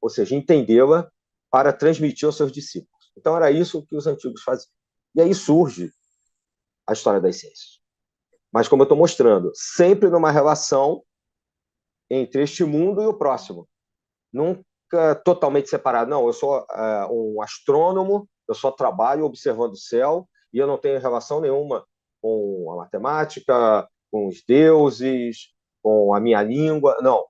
Ou seja, entendê-la para transmitir aos seus discípulos. Então, era isso que os antigos faziam. E aí surge a história das ciências. Mas, como eu estou mostrando, sempre numa relação entre este mundo e o próximo. Nunca totalmente separado. Não, eu sou um astrônomo, eu só trabalho observando o céu e eu não tenho relação nenhuma com a matemática, com os deuses, com a minha língua. Não.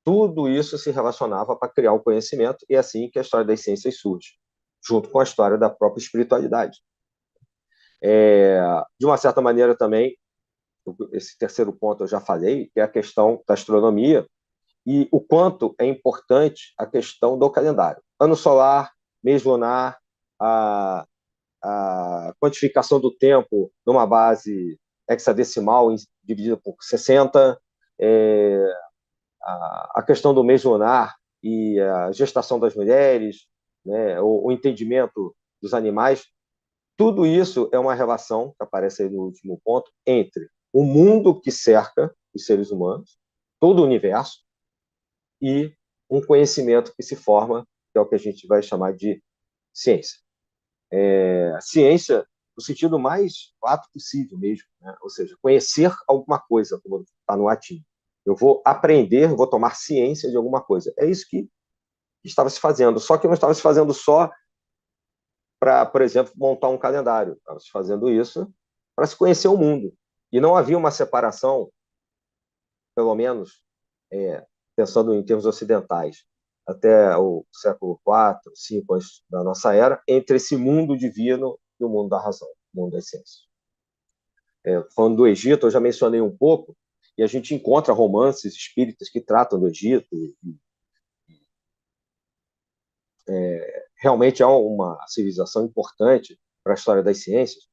Tudo isso se relacionava para criar o conhecimento, e é assim que a história das ciências surge, junto com a história da própria espiritualidade. De uma certa maneira também, esse terceiro ponto eu já falei, que é a questão da astronomia, e o quanto é importante a questão do calendário. Ano solar, mês lunar, a, a quantificação do tempo numa base hexadecimal dividida por 60, a questão do mês lunar e a gestação das mulheres, né, o entendimento dos animais, tudo isso é uma relação, que aparece aí no último ponto, entre o mundo que cerca os seres humanos, todo o universo, e um conhecimento que se forma, que é o que a gente vai chamar de ciência. Ciência no sentido mais lato possível mesmo, né? Ou seja, conhecer alguma coisa, como está no latim. Eu vou aprender, vou tomar ciência de alguma coisa. É isso que estava se fazendo. Só que não estava se fazendo só para, por exemplo, montar um calendário. Estava se fazendo isso para se conhecer o mundo. E não havia uma separação, pelo menos pensando em termos ocidentais, até o século IV, V antes da nossa era, entre esse mundo divino e o mundo da razão, o mundo das ciências. Falando do Egito, eu já mencionei um pouco, e a gente encontra romances espíritas que tratam do Egito. Realmente é uma civilização importante para a história das ciências,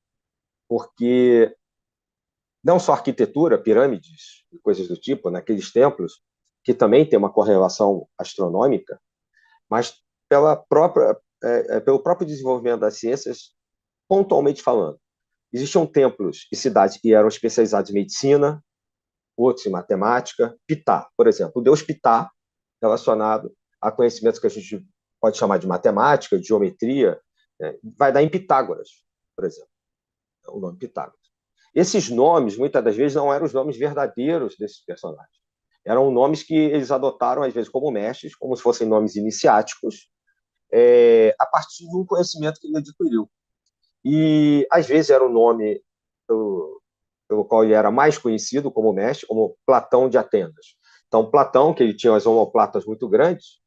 porque não só arquitetura, pirâmides e coisas do tipo, naqueles templos, que também tem uma correlação astronômica, mas pelo próprio desenvolvimento das ciências, pontualmente falando. Existiam templos e cidades que eram especializados em medicina, outros em matemática. Ptah, por exemplo, o deus Ptah, relacionado a conhecimentos que a gente pode chamar de matemática, de geometria, né, vai dar em Pitágoras, por exemplo, o nome Pitágoras. Esses nomes, muitas das vezes, não eram os nomes verdadeiros desses personagens. Eram nomes que eles adotaram, às vezes, como mestres, como se fossem nomes iniciáticos, a partir de um conhecimento que ele adquiriu. E, às vezes, era o nome pelo qual ele era mais conhecido como mestre, como Platão de Atenas. Então, Platão, que ele tinha as omoplatas muito grandes,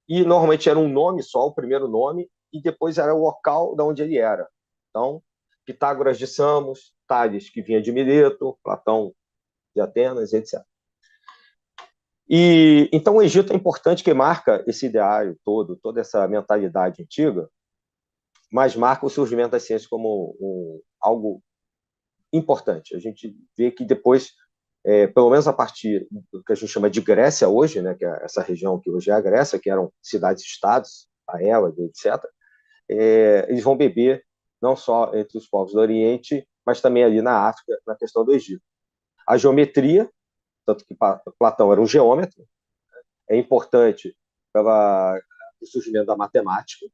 e normalmente era um nome só, o primeiro nome, e depois era o local de onde ele era. Então, Pitágoras de Samos, Tales, que vinha de Mileto, Platão de Atenas, etc. E então o Egito é importante, que marca esse ideário todo, toda essa mentalidade antiga, mas marca o surgimento das ciências como algo importante. A gente vê que depois, pelo menos a partir do que a gente chama de Grécia hoje, né, que é essa região que hoje é a Grécia, que eram cidades-estados, a Hélade, etc., eles vão beber não só entre os povos do Oriente, mas também ali na África, na questão do Egito. A geometria, tanto que Platão era um geômetra, é importante pelo surgimento da matemática.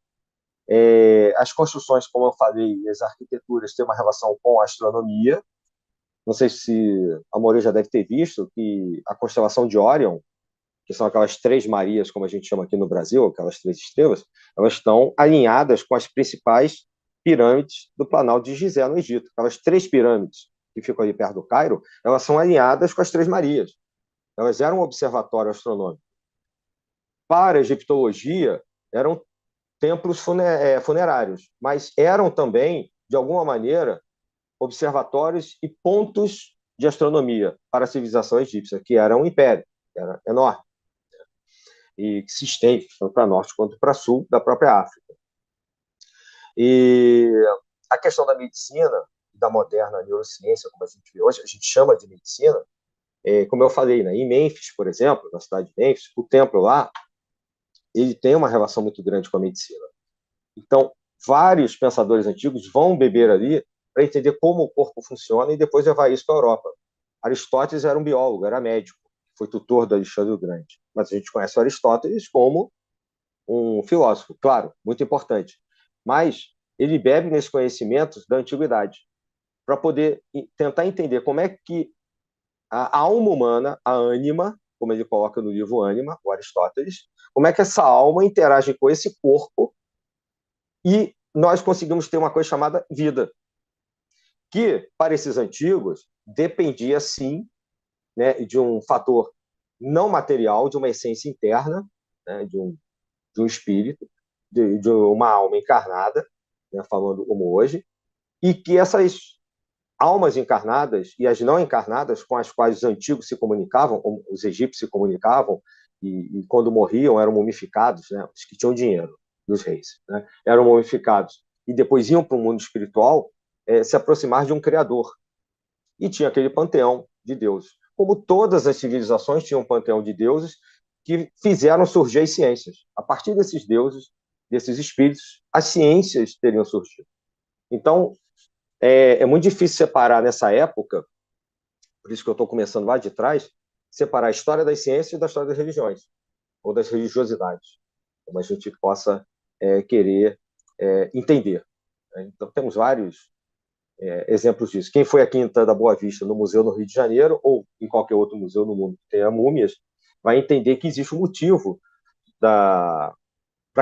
As construções, como eu falei, as arquiteturas têm uma relação com a astronomia. Não sei se a Moreira já deve ter visto que a constelação de Órion, que são aquelas três Marias, como a gente chama aqui no Brasil, aquelas três estrelas, elas estão alinhadas com as principais pirâmides do Planalto de Gizé, no Egito. Aquelas três pirâmides que ficam ali perto do Cairo, elas são alinhadas com as três Marias. Elas eram um observatório astronômico. Para a egiptologia, eram templos funerários, mas eram também, de alguma maneira, observatórios e pontos de astronomia para a civilização egípcia, que era um império, que era enorme, e que se estende tanto para norte quanto para sul da própria África. E a questão da medicina, da moderna neurociência, como a gente vê hoje, a gente chama de medicina, como eu falei, né, em Mênfis, por exemplo, na cidade de Mênfis, o templo lá, ele tem uma relação muito grande com a medicina. Então, vários pensadores antigos vão beber ali para entender como o corpo funciona e depois levar isso para a Europa. Aristóteles era um biólogo, era médico, foi tutor do Alexandre o Grande. Mas a gente conhece o Aristóteles como um filósofo, claro, muito importante, mas ele bebe nesses conhecimentos da antiguidade para poder tentar entender como é que a alma humana, a ânima, como ele coloca no livro Ânima, o Aristóteles, como é que essa alma interage com esse corpo e nós conseguimos ter uma coisa chamada vida, que, para esses antigos, dependia, sim, né, de um fator não material, de uma essência interna, né, de um espírito, de uma alma encarnada, né, falando como hoje, e que essas almas encarnadas e as não encarnadas com as quais os antigos se comunicavam, os egípcios se comunicavam, e quando morriam eram mumificados, né, os que tinham dinheiro, dos reis, né, eram mumificados, e depois iam para o mundo espiritual se aproximar de um Criador. E tinha aquele panteão de deuses. Como todas as civilizações tinham um panteão de deuses que fizeram surgir as ciências. A partir desses deuses, desses espíritos, as ciências teriam surgido. Então, é muito difícil separar nessa época, por isso que eu estou começando lá de trás, separar a história das ciências da história das religiões, ou das religiosidades, como a gente possa querer entender. Então, temos vários exemplos disso. Quem foi à Quinta da Boa Vista no Museu no Rio de Janeiro, ou em qualquer outro museu no mundo que tenha múmias, vai entender que existe um motivo para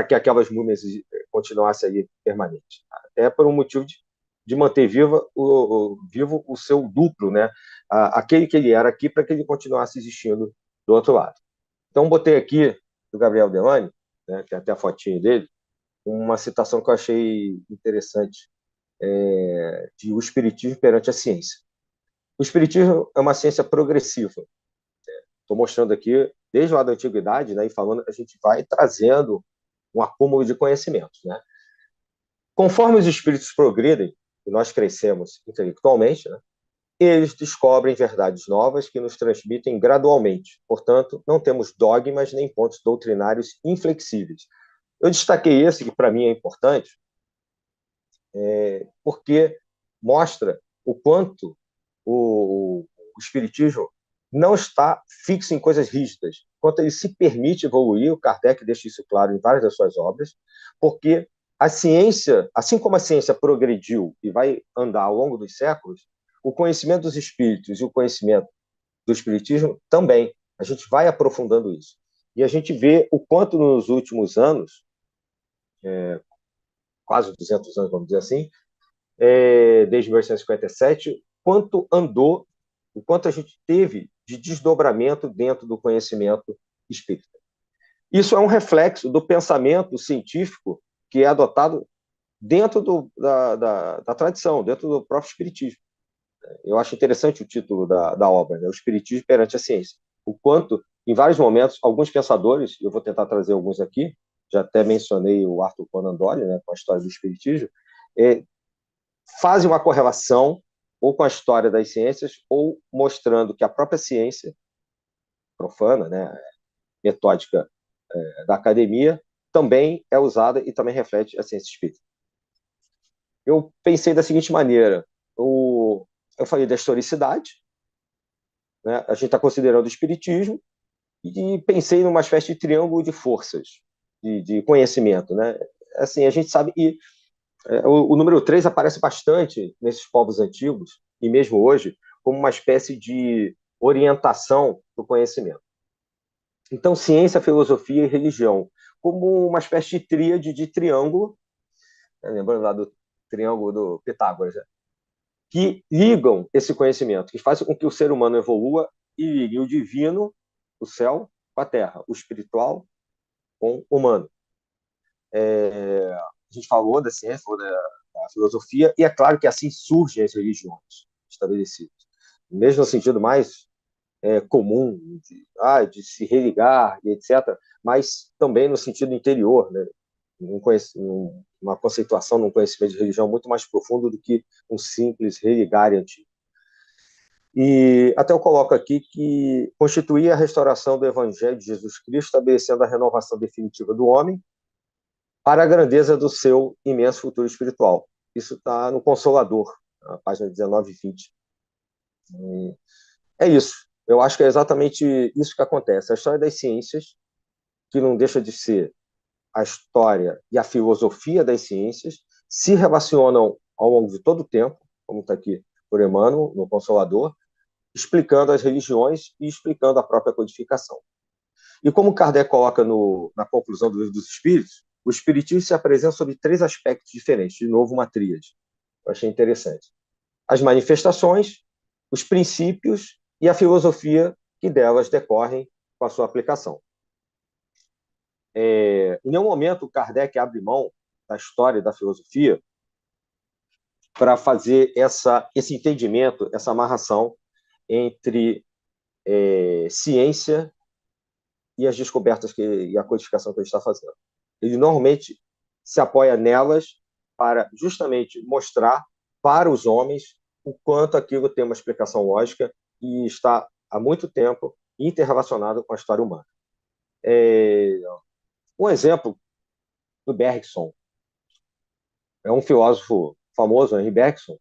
que aquelas múmias continuassem ali permanentes. Até por um motivo de manter vivo o seu duplo, né? Aquele que ele era aqui, para que ele continuasse existindo do outro lado. Então, botei aqui, do Gabriel Delany, né, que é até a fotinho dele, uma citação que eu achei interessante, de O Espiritismo perante a Ciência. O Espiritismo é uma ciência progressiva. Estou mostrando aqui, desde lá da antiguidade, né, e falando, a gente vai trazendo um acúmulo de conhecimentos. Né? Conforme os espíritos progridem, e nós crescemos intelectualmente, né, eles descobrem verdades novas que nos transmitem gradualmente. Portanto, não temos dogmas nem pontos doutrinários inflexíveis. Eu destaquei esse, que para mim é importante, porque mostra o quanto o espiritismo não está fixo em coisas rígidas. Quanto ele se permite evoluir, o Kardec deixa isso claro em várias das suas obras, porque a ciência, assim como a ciência progrediu e vai andar ao longo dos séculos, o conhecimento dos espíritos e o conhecimento do espiritismo também. A gente vai aprofundando isso. E a gente vê o quanto nos últimos anos, quase 200 anos, vamos dizer assim, desde 1857, quanto andou, o quanto a gente teve de desdobramento dentro do conhecimento espírita. Isso é um reflexo do pensamento científico que é adotado dentro da tradição, dentro do próprio espiritismo. Eu acho interessante o título da obra, né? O Espiritismo perante a Ciência. O quanto, em vários momentos, alguns pensadores, eu vou tentar trazer alguns aqui, já até mencionei o Arthur Conan Doyle, né, com a história do espiritismo, fazem uma correlação ou com a história das ciências ou mostrando que a própria ciência profana, né, metódica da academia, também é usada e também reflete a ciência espírita. Eu pensei da seguinte maneira, eu falei da historicidade, né, a gente está considerando o espiritismo, e pensei numa espécie de triângulo de forças, de conhecimento. Né? Assim, a gente sabe, e o número 3 aparece bastante nesses povos antigos, e mesmo hoje, como uma espécie de orientação do conhecimento. Então, ciência, filosofia e religião, como uma espécie de tríade, de triângulo, né, lembrando lá do triângulo do Pitágoras, né, que ligam esse conhecimento, que fazem com que o ser humano evolua e ligue o divino, o céu, com a terra, o espiritual com o humano. A gente falou da ciência, falou da filosofia, e é claro que assim surgem as religiões estabelecidas. Mesmo no sentido mais comum, de se religar, e etc., mas também no sentido interior, né? Uma conceituação, um conhecimento de religião muito mais profundo do que um simples religar antigo. E até eu coloco aqui que constituía a restauração do Evangelho de Jesus Cristo, estabelecendo a renovação definitiva do homem para a grandeza do seu imenso futuro espiritual. Isso está no Consolador, na página 19 e 20. E é isso. Eu acho que é exatamente isso que acontece. A história das ciências, que não deixa de ser a história e a filosofia das ciências se relacionam ao longo de todo o tempo, como está aqui por Emmanuel, no Consolador, explicando as religiões e explicando a própria codificação. E como Kardec coloca na conclusão do Livro dos Espíritos, o Espiritismo se apresenta sob 3 aspectos diferentes, de novo uma tríade. Eu achei interessante. As manifestações, os princípios e a filosofia que delas decorrem com a sua aplicação. Em nenhum momento Kardec abre mão da história e da filosofia para fazer esse entendimento, essa amarração entre ciência e as descobertas e a codificação que ele está fazendo. Ele normalmente se apoia nelas para justamente mostrar para os homens o quanto aquilo tem uma explicação lógica e está há muito tempo interrelacionado com a história humana. Um exemplo do Bergson. É um filósofo famoso, Henri Bergson,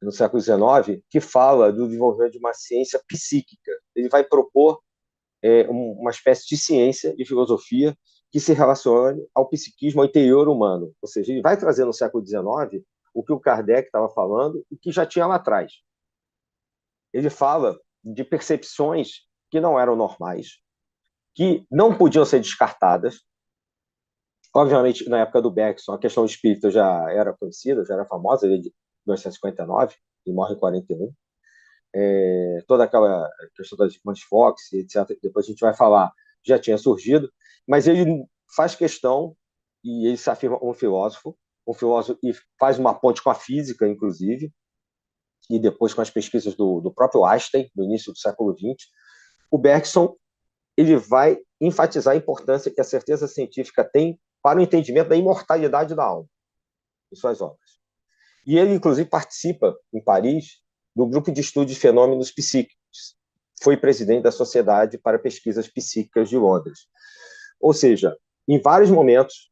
no século XIX, que fala do desenvolvimento de uma ciência psíquica. Ele vai propor uma espécie de ciência, de filosofia, que se relacione ao psiquismo, ao interior humano. Ou seja, ele vai trazer no século XIX o que o Kardec estava falando e que já tinha lá atrás. Ele fala de percepções que não eram normais, que não podiam ser descartadas. Obviamente, na época do Bergson, a questão espírita já era conhecida, já era famosa, ele é de 1959, e morre em 41. Toda aquela questão das irmãs Fox, etc., depois a gente vai falar, já tinha surgido, mas ele faz questão, e ele se afirma um filósofo, e faz uma ponte com a física, inclusive, e depois com as pesquisas do próprio Einstein, no início do século XX. O Bergson ele vai enfatizar a importância que a certeza científica tem para o entendimento da imortalidade da alma, em suas obras. E ele, inclusive, participa, em Paris, do grupo de estudo de fenômenos psíquicos. Foi presidente da Sociedade para Pesquisas Psíquicas de Londres. Ou seja, em vários momentos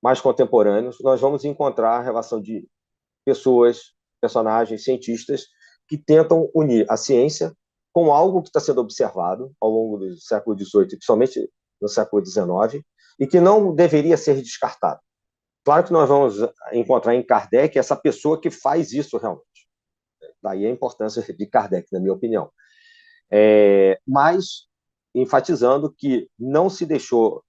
mais contemporâneos, nós vamos encontrar a relação de pessoas, personagens, cientistas, que tentam unir a ciência com algo que está sendo observado ao longo do século XVIII, principalmente no século XIX, e que não deveria ser descartado. Claro que nós vamos encontrar em Kardec essa pessoa que faz isso realmente. Daí a importância de Kardec, na minha opinião. Mas enfatizando que não se deixou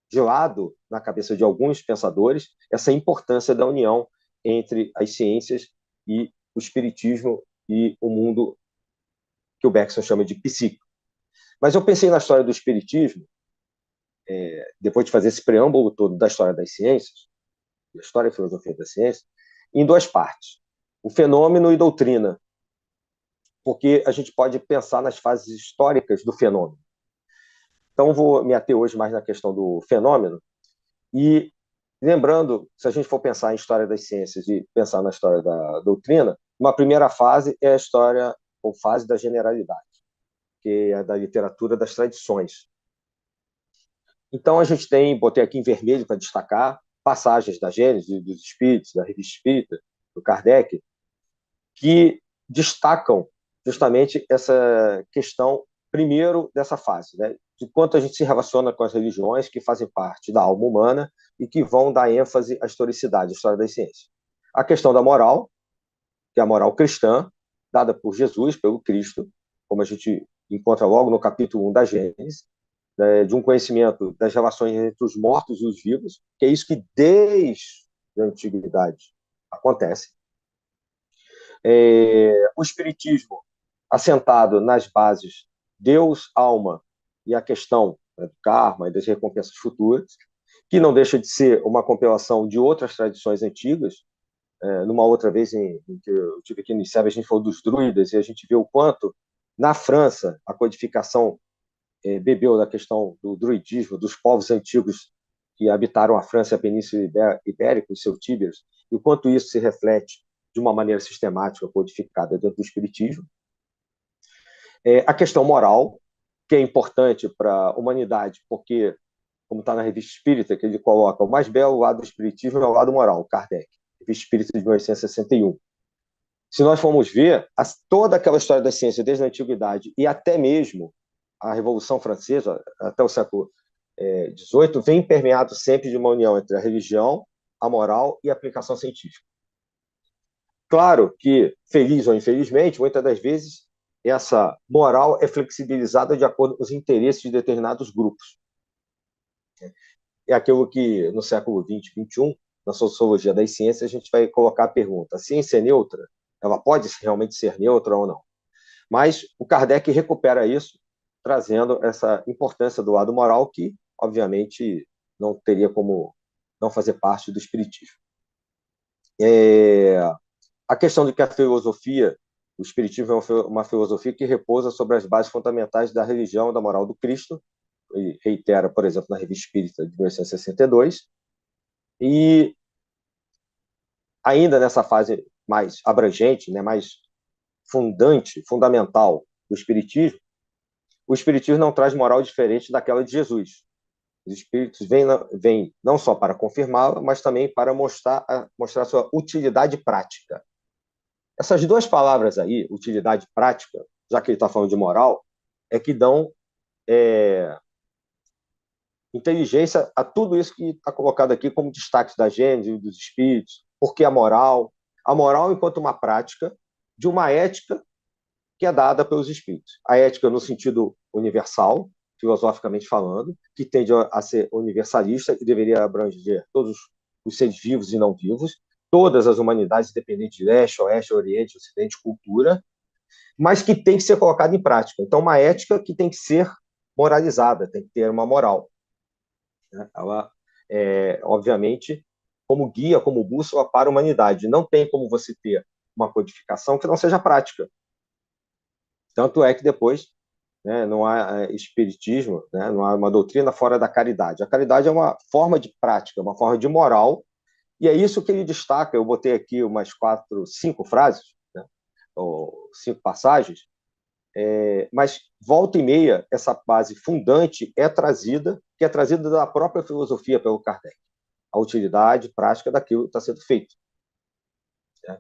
de lado, na cabeça de alguns pensadores, essa importância da união entre as ciências e o espiritismo e o mundo que o Bergson chama de psíquico. Mas eu pensei na história do espiritismo, depois de fazer esse preâmbulo todo da história das ciências, da história e filosofia da ciência, em 2 partes. O fenômeno e doutrina, porque a gente pode pensar nas fases históricas do fenômeno. Então, vou me ater hoje mais na questão do fenômeno, e lembrando, se a gente for pensar em história das ciências e pensar na história da doutrina, uma primeira fase é a história ou fase da generalidade, que é da literatura das tradições. Então, a gente botei aqui em vermelho para destacar, passagens da Gênese, dos Espíritos, da Revista Espírita, do Kardec, que destacam justamente essa questão, primeiro, dessa fase, né? De quanto a gente se relaciona com as religiões que fazem parte da alma humana e que vão dar ênfase à historicidade, à história das ciências. A questão da moral, que é a moral cristã, dada por Jesus, pelo Cristo, como a gente encontra logo no capítulo 1 da Gênesis, de um conhecimento das relações entre os mortos e os vivos, que é isso que desde a antiguidade acontece. O espiritismo assentado nas bases Deus, alma e a questão do karma e das recompensas futuras, que não deixa de ser uma compilação de outras tradições antigas. Numa outra vez em que eu tive aqui no ICEB, a gente falou dos druidas e a gente vê o quanto, na França, a codificação bebeu da questão do druidismo, dos povos antigos que habitaram a França e a Península Ibérica, os celtíberos, e o quanto isso se reflete de uma maneira sistemática, codificada dentro do espiritismo. A questão moral, que é importante para a humanidade, porque, como está na Revista Espírita, que ele coloca o mais belo lado do espiritismo é o lado moral, Kardec, Revista Espírita de 1861. Se nós formos ver, toda aquela história da ciência desde a antiguidade e até mesmo a Revolução Francesa, até o século 18, vem permeado sempre de uma união entre a religião, a moral e a aplicação científica. Claro que, feliz ou infelizmente, muitas das vezes, essa moral é flexibilizada de acordo com os interesses de determinados grupos. É aquilo que, no século XX, XXI, na sociologia das ciências, a gente vai colocar a pergunta: a ciência é neutra? Ela pode realmente ser neutra ou não? Mas o Kardec recupera isso, trazendo essa importância do lado moral que, obviamente, não teria como não fazer parte do espiritismo. A questão de que a filosofia, o espiritismo é uma filosofia que repousa sobre as bases fundamentais da religião, da moral do Cristo, e reitera, por exemplo, na Revista Espírita de 1862, e ainda nessa fase mais abrangente, né, mais fundamental do espiritismo, o espiritismo não traz moral diferente daquela de Jesus. Os espíritos vêm não só para confirmá-la, mas também para mostrar sua utilidade prática. Essas duas palavras aí, utilidade prática, já que ele está falando de moral, é que dão inteligência a tudo isso que está colocado aqui como destaque da Gênese e dos espíritos. Porque a moral enquanto uma prática de uma ética que é dada pelos espíritos. A ética no sentido universal, filosoficamente falando, que tende a ser universalista e deveria abranger todos os seres vivos e não vivos, todas as humanidades, independente de leste, oeste, oriente, ocidente, cultura, mas que tem que ser colocada em prática. Então, uma ética que tem que ser moralizada, tem que ter uma moral. Ela, obviamente, como guia, como bússola para a humanidade. Não tem como você ter uma codificação que não seja prática. Tanto é que depois, né, não há espiritismo, né, não há uma doutrina fora da caridade. A caridade é uma forma de prática, uma forma de moral, e é isso que ele destaca. Eu botei aqui umas 5 frases, né, ou 5 passagens, mas volta e meia essa base fundante que é trazida da própria filosofia pelo Kardec. A utilidade prática daquilo que está sendo feito. Né?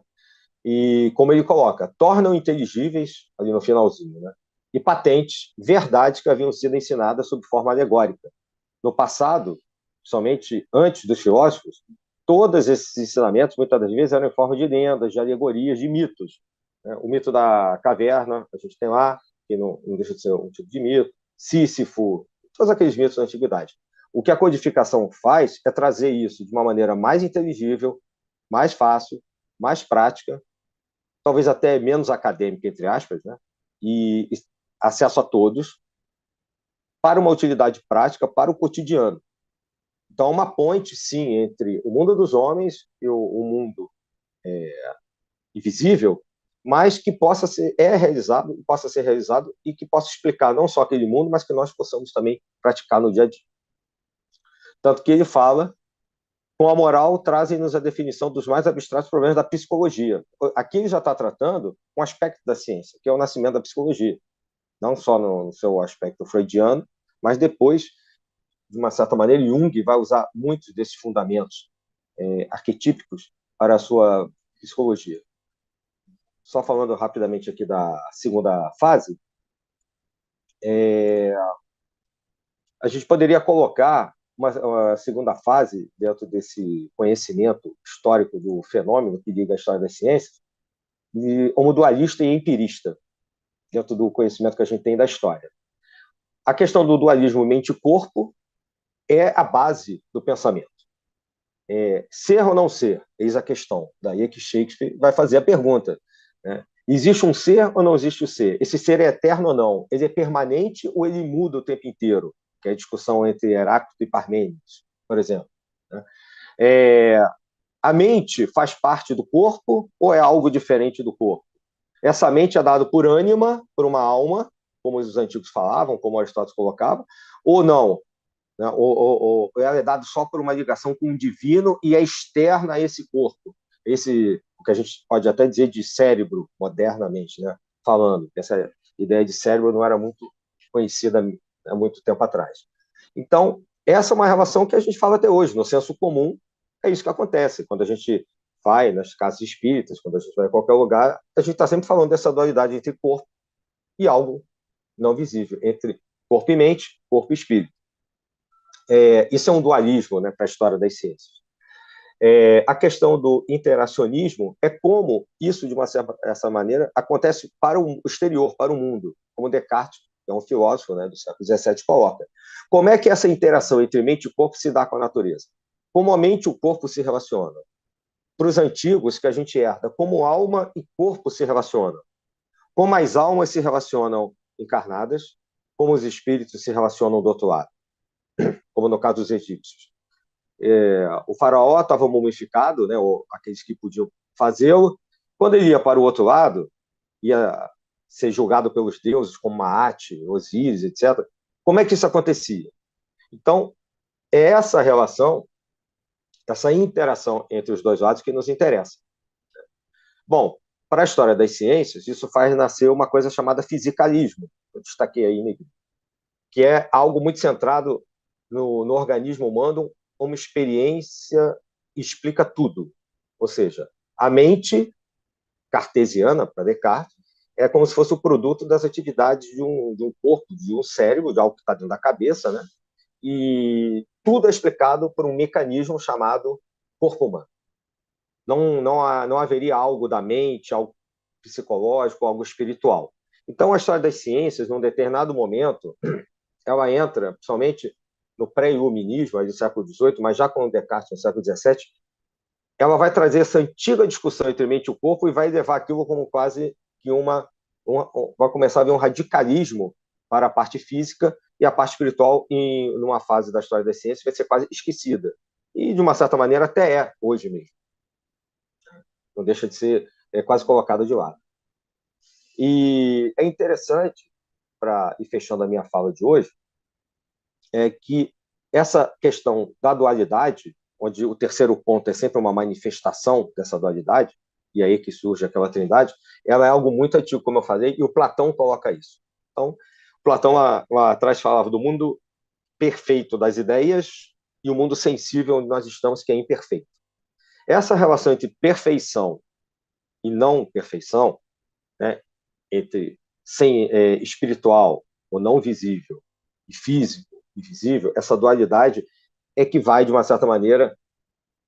E, como ele coloca, tornam inteligíveis, ali no finalzinho, né? E patentes, verdades que haviam sido ensinadas sob forma alegórica. No passado, somente antes dos filósofos, todos esses ensinamentos, muitas das vezes, eram em forma de lendas, de alegorias, de mitos. Né? O mito da caverna, a gente tem lá, que não deixa de ser um tipo de mito, Sísifo, todos aqueles mitos da antiguidade. O que a codificação faz é trazer isso de uma maneira mais inteligível, mais fácil, mais prática, talvez até menos acadêmica, entre aspas, né? E acesso a todos, para uma utilidade prática, para o cotidiano. Então, uma ponte, sim, entre o mundo dos homens e o mundo invisível, mas que possa ser realizado e que possa explicar não só aquele mundo, mas que nós possamos também praticar no dia a dia. Tanto que ele fala, com a moral, trazem-nos a definição dos mais abstratos problemas da psicologia. Aqui ele já está tratando um aspecto da ciência, que é o nascimento da psicologia. Não só no seu aspecto freudiano, mas depois, de uma certa maneira, Jung vai usar muitos desses fundamentos arquetípicos para a sua psicologia. Só falando rapidamente aqui da segunda fase, a gente poderia colocar uma segunda fase dentro desse conhecimento histórico do fenômeno que liga a história das ciências, como dualista e empirista, dentro do conhecimento que a gente tem da história. A questão do dualismo mente-corpo é a base do pensamento. Ser ou não ser? Eis a questão. Daí é que Shakespeare vai fazer a pergunta. Né? Existe um ser ou não existe o ser? Esse ser é eterno ou não? Ele é permanente ou ele muda o tempo inteiro? Que é a discussão entre Heráclito e Parmênides, por exemplo. Né? A mente faz parte do corpo ou é algo diferente do corpo? Essa mente é dada por ânima, por uma alma, como os antigos falavam, como Aristóteles colocava, ou não? Né? Ou ela é dada só por uma ligação com o divino e é externa a esse corpo. O que a gente pode até dizer de cérebro, modernamente, né? Falando. Essa ideia de cérebro não era muito conhecida há muito tempo atrás. Então, essa é uma relação que a gente fala até hoje. No senso comum, é isso que acontece. Quando a gente vai nas casas espíritas, quando a gente vai em qualquer lugar, a gente está sempre falando dessa dualidade entre corpo e algo não visível, entre corpo e mente, corpo e espírito. Isso é um dualismo, né, para a história das ciências. A questão do interacionismo é como isso, de uma certa maneira, acontece para o exterior, para o mundo, como Descartes, que é um filósofo, né, do século XVII, coloca. Como é que essa interação entre mente e corpo se dá com a natureza? Como a mente e o corpo se relacionam? Para os antigos, que a gente herda, como alma e corpo se relacionam? Como as almas se relacionam encarnadas, como os espíritos se relacionam do outro lado, como no caso dos egípcios. O faraó estava mumificado, né, ou aqueles que podiam fazê-lo. Quando ele ia para o outro lado, ia ser julgado pelos deuses, como Maat, Osíris, etc. Como é que isso acontecia? Então, é essa relação, essa interação entre os dois lados que nos interessa. Bom, para a história das ciências, isso faz nascer uma coisa chamada fisicalismo, eu destaquei aí, né, que é algo muito centrado no organismo humano, uma experiência explica tudo. Ou seja, a mente cartesiana, para Descartes, é como se fosse o produto das atividades de um corpo, de um cérebro, de algo que está dentro da cabeça, né? E tudo é explicado por um mecanismo chamado corpo humano. Não haveria algo da mente, algo psicológico, algo espiritual. Então, a história das ciências, num determinado momento, ela entra, principalmente no pré-iluminismo, do século XVIII, mas já com Descartes no século XVII, ela vai trazer essa antiga discussão entre mente e o corpo e vai levar aquilo como quase que vai começar a haver um radicalismo para a parte física e a parte espiritual, numa fase da história das ciências, vai ser quase esquecida. E, de uma certa maneira, até é hoje mesmo. Não deixa de ser quase colocada de lado. E é interessante, para ir fechando a minha fala de hoje, que essa questão da dualidade, onde o terceiro ponto é sempre uma manifestação dessa dualidade, e aí que surge aquela trindade, ela é algo muito antigo, como eu falei, e o Platão coloca isso. Então, Platão lá atrás falava do mundo perfeito das ideias e o mundo sensível onde nós estamos, que é imperfeito. Essa relação entre perfeição e não perfeição, né, entre espiritual ou não visível e físico e visível, essa dualidade é que vai, de uma certa maneira,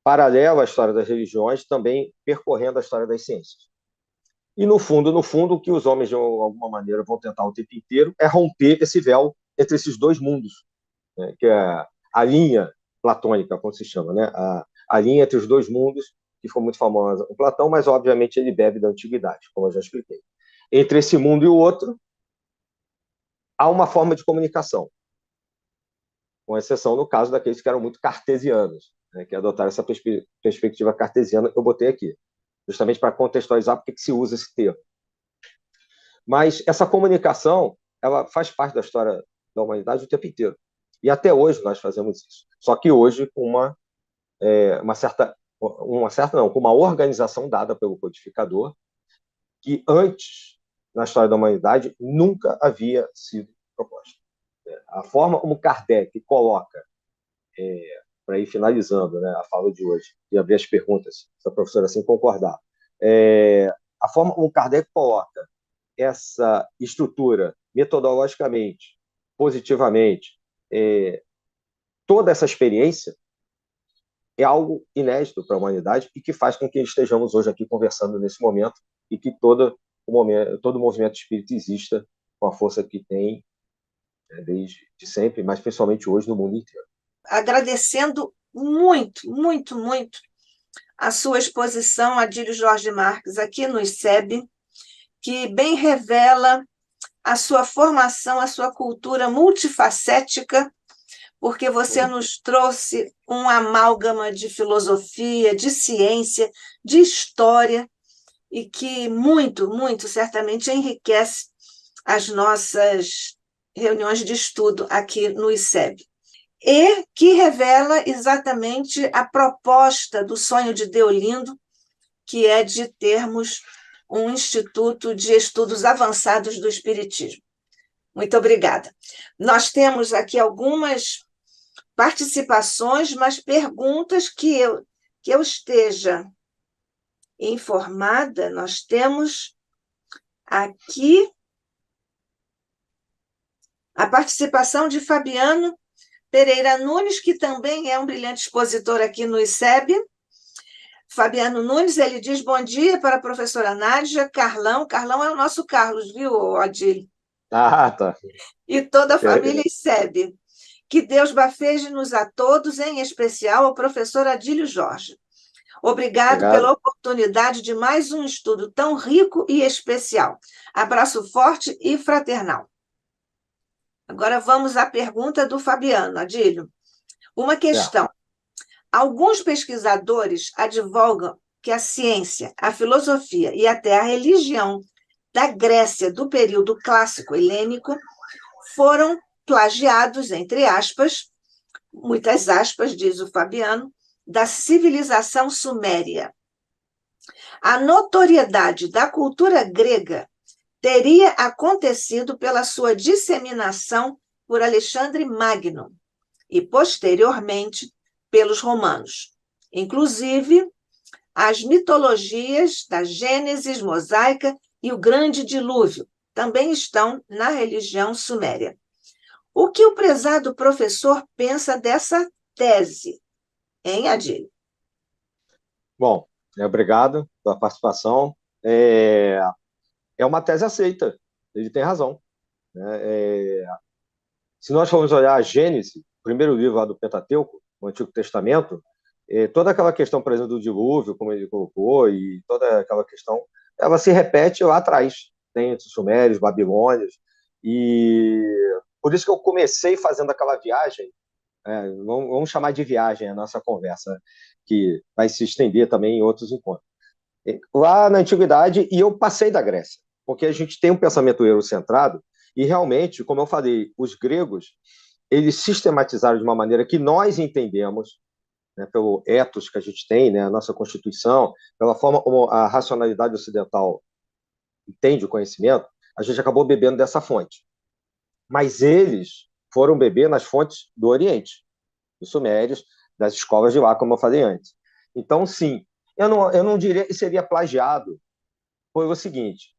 paralela à história das religiões, também percorrendo a história das ciências. E, no fundo, o que os homens, de alguma maneira, vão tentar o tempo inteiro é romper esse véu entre esses dois mundos, né, que é a linha platônica, como se chama, né, a linha entre os dois mundos, que ficou muito famosa com Platão, mas, obviamente, ele bebe da antiguidade, como eu já expliquei. Entre esse mundo e o outro, há uma forma de comunicação, com exceção no caso daqueles que eram muito cartesianos, né, que adotaram essa perspectiva cartesiana que eu botei aqui, justamente para contextualizar por que se usa esse termo. Mas essa comunicação, ela faz parte da história da humanidade o tempo inteiro. E até hoje nós fazemos isso. Só que hoje com com uma organização dada pelo codificador, que antes, na história da humanidade, nunca havia sido proposta. A forma como Kardec coloca, para ir finalizando, né, a fala de hoje, e abrir as perguntas, se a professora assim concordar, a forma como Kardec coloca essa estrutura metodologicamente, positivamente, toda essa experiência é algo inédito para a humanidade e que faz com que estejamos hoje aqui conversando nesse momento e que todo o movimento espírita exista com a força que tem, desde sempre, mas principalmente hoje no mundo inteiro. Agradecendo muito, muito, muito a sua exposição, Adílio Jorge Marques, aqui no ICEB, que bem revela a sua formação, a sua cultura multifacética, porque você nos trouxe um amálgama de filosofia, de ciência, de história, e que muito, muito certamente enriquece as nossas reuniões de estudo aqui no ICEB. E que revela exatamente a proposta do sonho de Deolindo, que é de termos um Instituto de Estudos Avançados do Espiritismo. Muito obrigada. Nós temos aqui algumas participações, mas perguntas que eu esteja informada. Nós temos aqui a participação de Fabiano Pereira Nunes, que também é um brilhante expositor aqui no ICEB. Fabiano Nunes, ele diz bom dia para a professora Nádia, Carlão. Carlão é o nosso Carlos, viu, Adílio? Ah, tá. E toda a família ICEB. Que Deus bafeje-nos a todos, em especial ao professor Adílio Jorge. Obrigado pela Obrigado. oportunidade de mais um estudo tão rico e especial. Abraço forte e fraternal. Agora vamos à pergunta do Fabiano, Adílio. Uma Certo. questão. Alguns pesquisadores advogam que a ciência, a filosofia e até a religião da Grécia do período clássico helênico foram plagiados, entre aspas, muitas aspas, diz o Fabiano, da civilização suméria. A notoriedade da cultura grega teria acontecido pela sua disseminação por Alexandre Magno e, posteriormente, pelos romanos. Inclusive, as mitologias da Gênesis mosaica e o Grande Dilúvio também estão na religião suméria. O que o prezado professor pensa dessa tese, hein, Adílio? Bom, obrigado pela participação. É, é uma tese aceita, ele tem razão, né? Se nós formos olhar a Gênesis, o primeiro livro lá do Pentateuco, o Antigo Testamento, toda aquela questão, por exemplo, do dilúvio, como ele colocou, e toda aquela questão, ela se repete lá atrás. Tem os sumérios, babilônios, e por isso que eu comecei fazendo aquela viagem, vamos chamar de viagem a nossa conversa, que vai se estender também em outros encontros. Lá na Antiguidade, e eu passei da Grécia, porque a gente tem um pensamento eurocentrado, e realmente, como eu falei, os gregos, eles sistematizaram de uma maneira que nós entendemos, né, pelo ethos que a gente tem, né, a nossa Constituição, pela forma como a racionalidade ocidental entende o conhecimento, a gente acabou bebendo dessa fonte. Mas eles foram beber nas fontes do Oriente, dos Sumérios, das escolas de lá, como eu falei antes. Então, sim, eu não diria que seria plagiado pelo seguinte,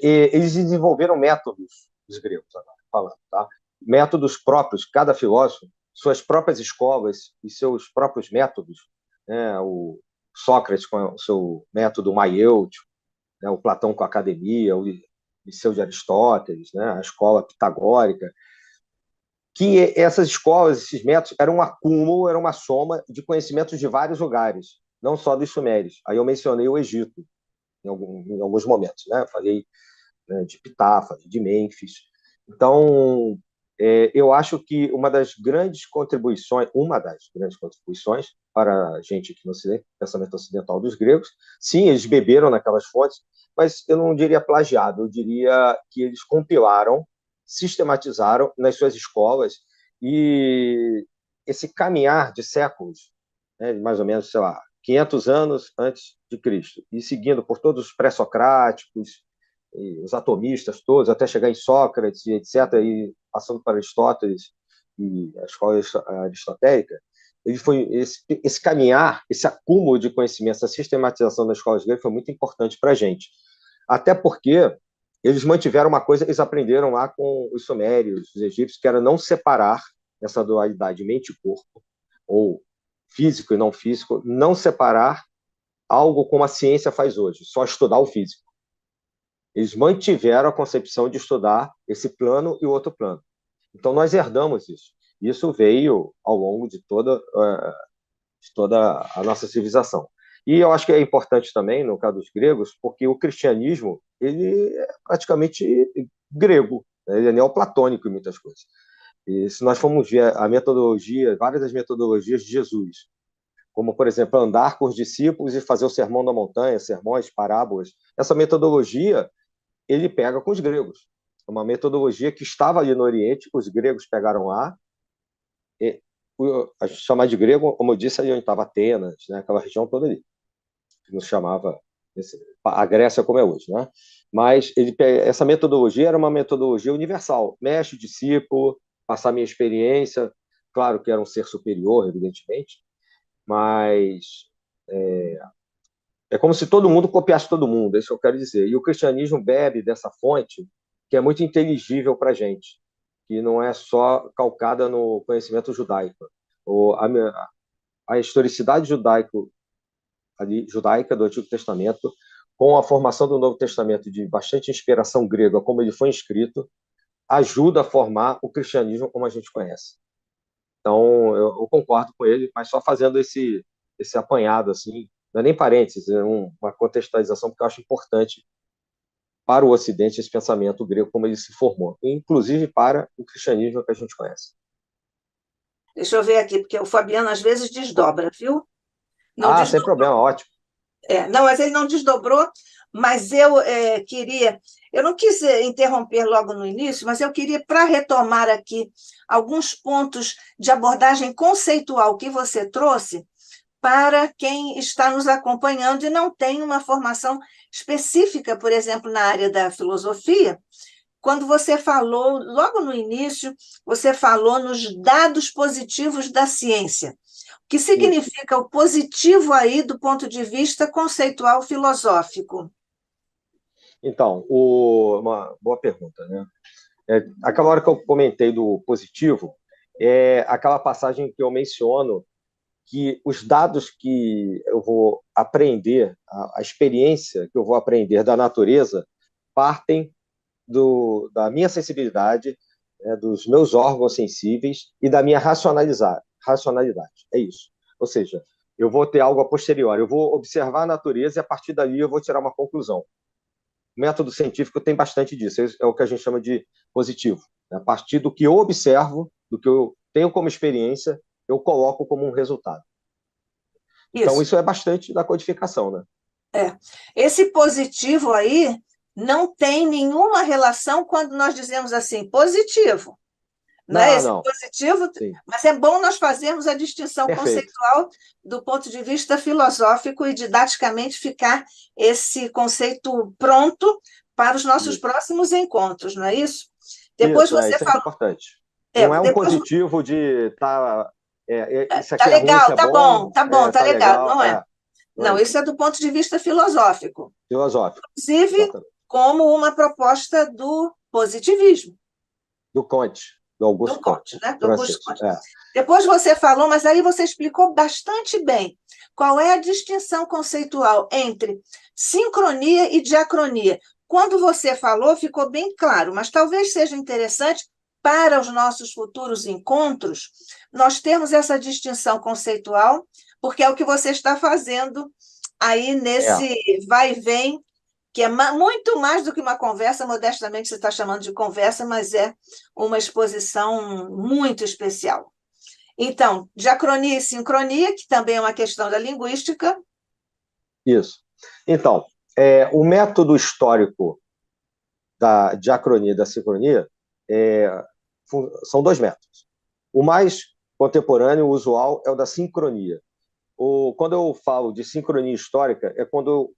eles desenvolveram métodos, os gregos, agora, falando, tá? Métodos próprios, cada filósofo, suas próprias escolas e seus próprios métodos, né? O Sócrates com o seu método maiêutico, né? O Platão com a academia, o Liceu de Aristóteles, né? A escola pitagórica, que essas escolas, esses métodos, eram um acúmulo, era uma soma de conhecimentos de vários lugares, não só dos sumérios. Aí eu mencionei o Egito, em alguns momentos, né? Falei, né, de Ptah, de Mênfis. Então, eu acho que uma das grandes contribuições para a gente aqui no Ocidente, pensamento ocidental dos gregos, sim, eles beberam naquelas fontes, mas eu não diria plagiado, eu diria que eles compilaram, sistematizaram nas suas escolas e esse caminhar de séculos, né, mais ou menos, sei lá, 500 anos antes de Cristo, e seguindo por todos os pré-socráticos, os atomistas todos, até chegar em Sócrates e etc., e passando para Aristóteles e a escola aristotélica, ele foi esse caminhar, esse acúmulo de conhecimento, essa sistematização das escolas gregas foi muito importante para a gente. Até porque eles mantiveram uma coisa que eles aprenderam lá com os sumérios, os egípcios, que era não separar essa dualidade mente e corpo, ou físico e não físico, não separar algo como a ciência faz hoje, só estudar o físico. Eles mantiveram a concepção de estudar esse plano e o outro plano. Então, nós herdamos isso. Isso veio ao longo de toda a nossa civilização. E eu acho que é importante também, no caso dos gregos, porque o cristianismo ele é praticamente grego, né? Ele é neoplatônico em muitas coisas. E se nós formos ver a metodologia, várias das metodologias de Jesus, como, por exemplo, andar com os discípulos e fazer o sermão da montanha, sermões, parábolas, essa metodologia ele pega com os gregos. Uma metodologia que estava ali no Oriente, os gregos pegaram lá, e, a gente chama de grego, como eu disse, ali onde estava Atenas, né, aquela região toda ali, que nos chamava a Grécia como é hoje. Né? Mas essa metodologia era uma metodologia universal, mestre, discípulo, passar minha experiência, claro que era um ser superior, evidentemente, mas é como se todo mundo copiasse todo mundo, é isso que eu quero dizer. E o cristianismo bebe dessa fonte que é muito inteligível para a gente, que não é só calcada no conhecimento judaico. A historicidade judaica do Antigo Testamento, com a formação do Novo Testamento de bastante inspiração grega, como ele foi escrito, ajuda a formar o cristianismo como a gente conhece. Então, eu concordo com ele, mas só fazendo esse apanhado, assim, não é nem parênteses, é uma contextualização, porque eu acho importante para o Ocidente esse pensamento grego, como ele se formou, inclusive para o cristianismo que a gente conhece. Deixa eu ver aqui, porque o Fabiano às vezes desdobra, viu? Não Ah, sem desdobrou. problema, ótimo. Não, mas ele não desdobrou, mas queria. Eu não quis interromper logo no início, mas eu queria, para retomar aqui alguns pontos de abordagem conceitual que você trouxe, para quem está nos acompanhando e não tem uma formação específica, por exemplo, na área da filosofia. Quando você falou, logo no início, você falou nos dados positivos da ciência. O que significa o positivo aí do ponto de vista conceitual filosófico? Então, uma boa pergunta, né? Aquela hora que eu comentei do positivo, é aquela passagem que eu menciono que os dados que eu vou aprender, a experiência que eu vou aprender da natureza, partem da minha sensibilidade, dos meus órgãos sensíveis e da minha racionalidade. É isso. Ou seja, eu vou ter algo a posteriori, eu vou observar a natureza e a partir dali eu vou tirar uma conclusão. O método científico tem bastante disso, é o que a gente chama de positivo. A partir do que eu observo, do que eu tenho como experiência, eu coloco como um resultado. Então, isso é bastante da codificação, né? Esse positivo aí não tem nenhuma relação quando nós dizemos assim, positivo. Não é esse Não. positivo, Sim. mas é bom nós fazermos a distinção Perfeito. conceitual do ponto de vista filosófico e didaticamente ficar esse conceito pronto para os nossos próximos encontros, não é isso? Depois você isso é falou. importante. Não é um Depois, positivo de isso tá aqui é ruim, isso legal, é bom, tá bom, tá tá legal, legal, não é? não é Não, isso. isso é do ponto de vista filosófico, Filosófico, inclusive exatamente. como uma proposta do positivismo. Do Kant, do Augusto Do Kant, Comte, né? Do Augusto francês. Comte. Depois você falou, mas aí você explicou bastante bem qual é a distinção conceitual entre sincronia e diacronia. Quando você falou, ficou bem claro, mas talvez seja interessante para os nossos futuros encontros nós termos essa distinção conceitual, porque é o que você está fazendo aí nesse vai e vem, que é muito mais do que uma conversa, modestamente você está chamando de conversa, mas é uma exposição muito especial. Então, diacronia e sincronia, que também é uma questão da linguística. Isso. Então, o método histórico da diacronia e da sincronia são dois métodos. O mais contemporâneo, usual, é o da sincronia. Quando eu falo de sincronia histórica, é quando eu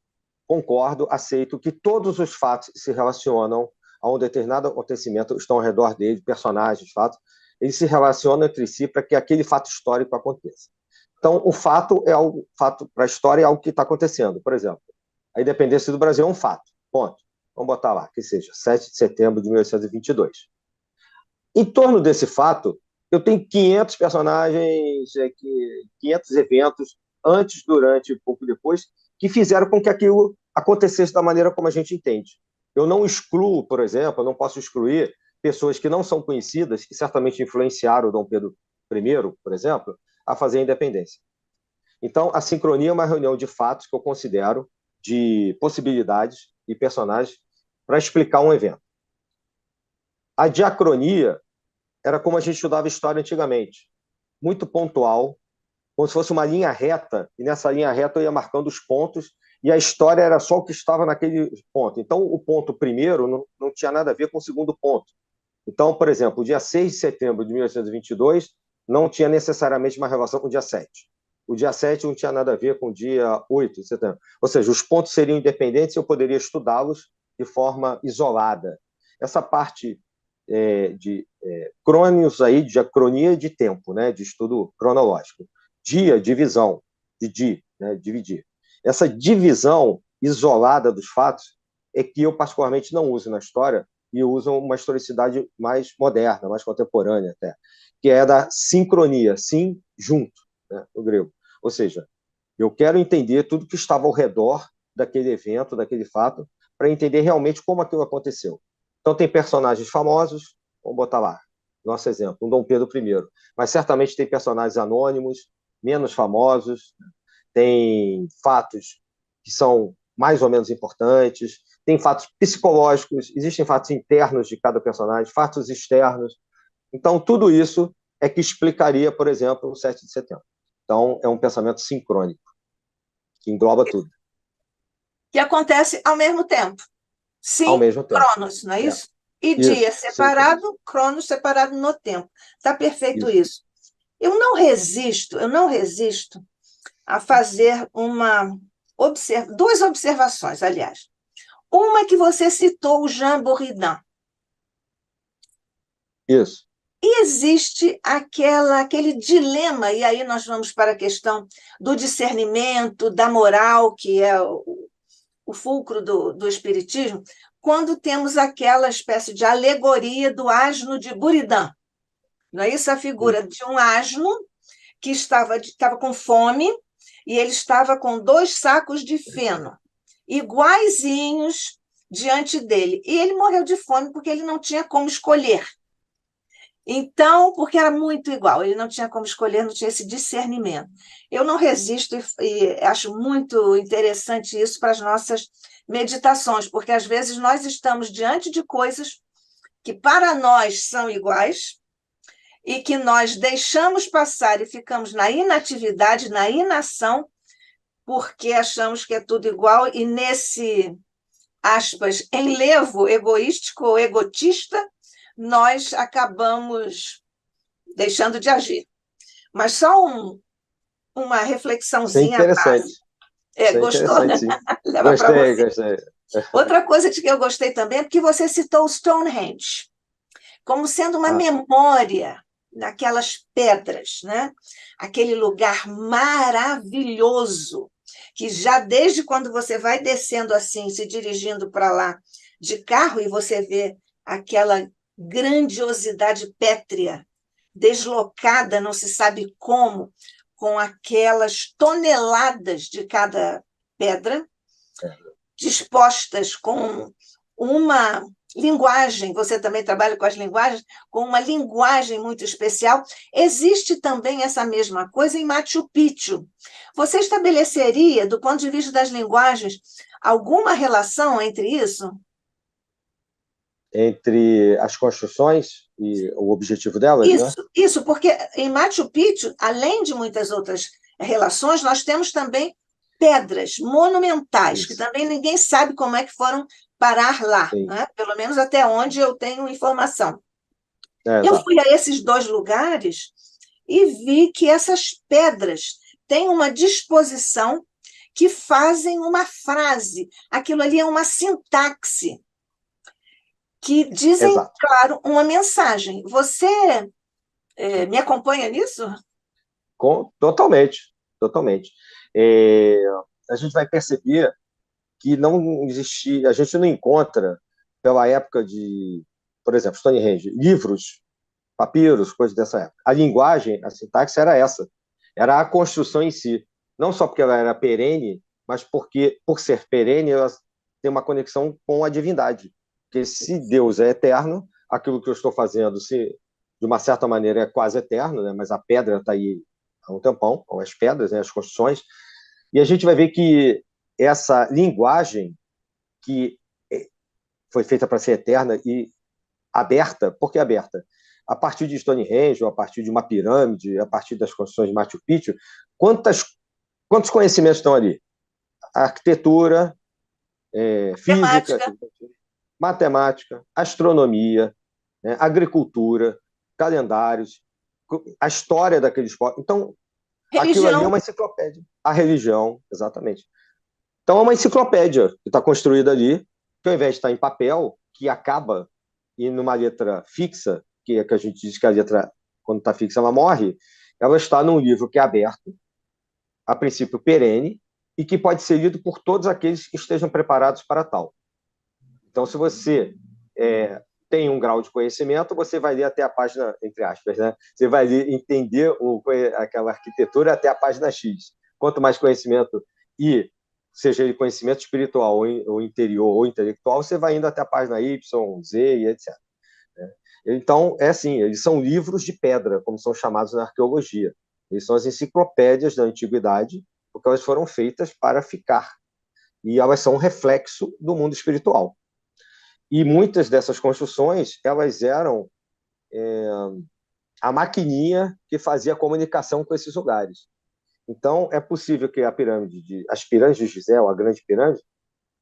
concordo, aceito que todos os fatos que se relacionam a um determinado acontecimento estão ao redor dele, personagens, fatos, eles se relacionam entre si para que aquele fato histórico aconteça. Então, o fato para a história é algo que está acontecendo. Por exemplo, a independência do Brasil é um fato, ponto. Vamos botar lá, que seja 7 de setembro de 1822. Em torno desse fato, eu tenho 500 personagens, 500 eventos, antes, durante e pouco depois, que fizeram com que aquilo acontecesse da maneira como a gente entende. Eu não excluo, por exemplo, eu não posso excluir pessoas que não são conhecidas, que certamente influenciaram o Dom Pedro I, por exemplo, a fazer a independência. Então, a sincronia é uma reunião de fatos que eu considero de possibilidades e personagens para explicar um evento. A diacronia era como a gente estudava história antigamente, muito pontual, como se fosse uma linha reta, e nessa linha reta eu ia marcando os pontos, e a história era só o que estava naquele ponto. Então, o ponto primeiro não tinha nada a ver com o segundo ponto. Então, por exemplo, o dia 6 de setembro de 1822 não tinha necessariamente uma relação com o dia 7. O dia 7 não tinha nada a ver com o dia 8 de setembro. Ou seja, os pontos seriam independentes e eu poderia estudá-los de forma isolada. Essa parte de crônios aí, de diacronia de tempo, né, de estudo cronológico. Dia, divisão, né, dividir. Essa divisão isolada dos fatos é que eu particularmente não uso na história, e usam uma historicidade mais moderna, mais contemporânea até, que é da sincronia, sim, junto, né, no grego. Ou seja, eu quero entender tudo que estava ao redor daquele evento, daquele fato, para entender realmente como aquilo aconteceu. Então, tem personagens famosos, vamos botar lá, nosso exemplo, um Dom Pedro I, mas certamente tem personagens anônimos, menos famosos, tem fatos que são mais ou menos importantes, tem fatos psicológicos, existem fatos internos de cada personagem, fatos externos. Então, tudo isso é que explicaria, por exemplo, o 7 de setembro. Então, é um pensamento sincrônico, que engloba tudo. Que acontece ao mesmo tempo. Ao Sim, mesmo tempo. Cronos, não é isso? E dia Isso, separado, Cronos separado no tempo. Está perfeito isso. isso. Eu não resisto a fazer duas observações, aliás. Uma que você citou, o Jean Buridan. Isso. E existe aquele dilema, e aí nós vamos para a questão do discernimento, da moral, que é o fulcro do Espiritismo, quando temos aquela espécie de alegoria do asno de Buridan. Não é isso? A figura de um asno que estava com fome e ele estava com 2 sacos de feno, iguaizinhos diante dele. E ele morreu de fome porque ele não tinha como escolher. Então, porque era muito igual, ele não tinha como escolher, não tinha esse discernimento. Eu não resisto e acho muito interessante isso para as nossas meditações, porque às vezes nós estamos diante de coisas que para nós são iguais e que nós deixamos passar e ficamos na inatividade, na inação, porque achamos que é tudo igual e nesse, aspas, enlevo egoístico ou egotista, nós acabamos deixando de agir. Mas só uma Isso é reflexãozinha interessante. básica. Isso é Gostou, né? interessante, sim. Leva para Gostei, você. gostei. Outra coisa de que eu gostei também é porque você citou o Stonehenge como sendo uma Ah, memória naquelas pedras, né? Aquele lugar maravilhoso que já desde quando você vai descendo assim, se dirigindo para lá de carro e você vê aquela grandiosidade pétrea, deslocada, não se sabe como, com aquelas toneladas de cada pedra, dispostas com uma linguagem, você também trabalha com as linguagens, com uma linguagem muito especial. Existe também essa mesma coisa em Machu Picchu. Você estabeleceria, do ponto de vista das linguagens, alguma relação entre isso? entre as construções e o objetivo delas, né? Isso, porque em Machu Picchu, além de muitas outras relações, nós temos também pedras monumentais, que Isso. também ninguém sabe como é que foram parar lá, Sim. né? Pelo menos até onde eu tenho informação. Eu Exato. fui a esses 2 lugares e vi que essas pedras têm uma disposição que fazem uma frase. Aquilo ali é uma sintaxe que dizem, Exato. claro, uma mensagem. Você me acompanha nisso? Totalmente, totalmente. É, a gente vai perceber que não existia, a gente não encontra, pela época de, por exemplo, Stonehenge, livros, papiros, coisas dessa época. A linguagem, a sintaxe era essa, era a construção em si. Não só porque ela era perene, mas porque, por ser perene, ela tem uma conexão com a divindade. Porque se Deus é eterno, aquilo que eu estou fazendo, se de uma certa maneira é quase eterno, né? Mas a pedra está aí há um tempão, ou as pedras, né? As construções, e a gente vai ver que essa linguagem que foi feita para ser eterna e aberta, por que aberta? A partir de Stonehenge, ou a partir de uma pirâmide, a partir das construções de Machu Picchu, quantos conhecimentos estão ali? Arquitetura, física, Temática, matemática, astronomia, né, agricultura, calendários, a história daqueles povos. Então, aquilo ali é religião. uma enciclopédia. A religião, exatamente. Então, é uma enciclopédia que está construída ali, que ao invés de estar em papel, que acaba em numa letra fixa, que é que a gente diz que a letra, quando está fixa, ela morre, ela está num livro que é aberto, a princípio perene, e que pode ser lido por todos aqueles que estejam preparados para tal. Então, se você tem um grau de conhecimento, você vai ler até a página, entre aspas, né? Você vai entender aquela arquitetura até a página X. Quanto mais conhecimento, e seja ele conhecimento espiritual ou interior ou intelectual, você vai indo até a página Y, Z e etc. Então, é assim, eles são livros de pedra, como são chamados na arqueologia. Eles são as enciclopédias da antiguidade, porque elas foram feitas para ficar. E elas são um reflexo do mundo espiritual. E muitas dessas construções, elas eram a maquininha que fazia a comunicação com esses lugares. Então, é possível que as pirâmides de Gizé, a grande pirâmide,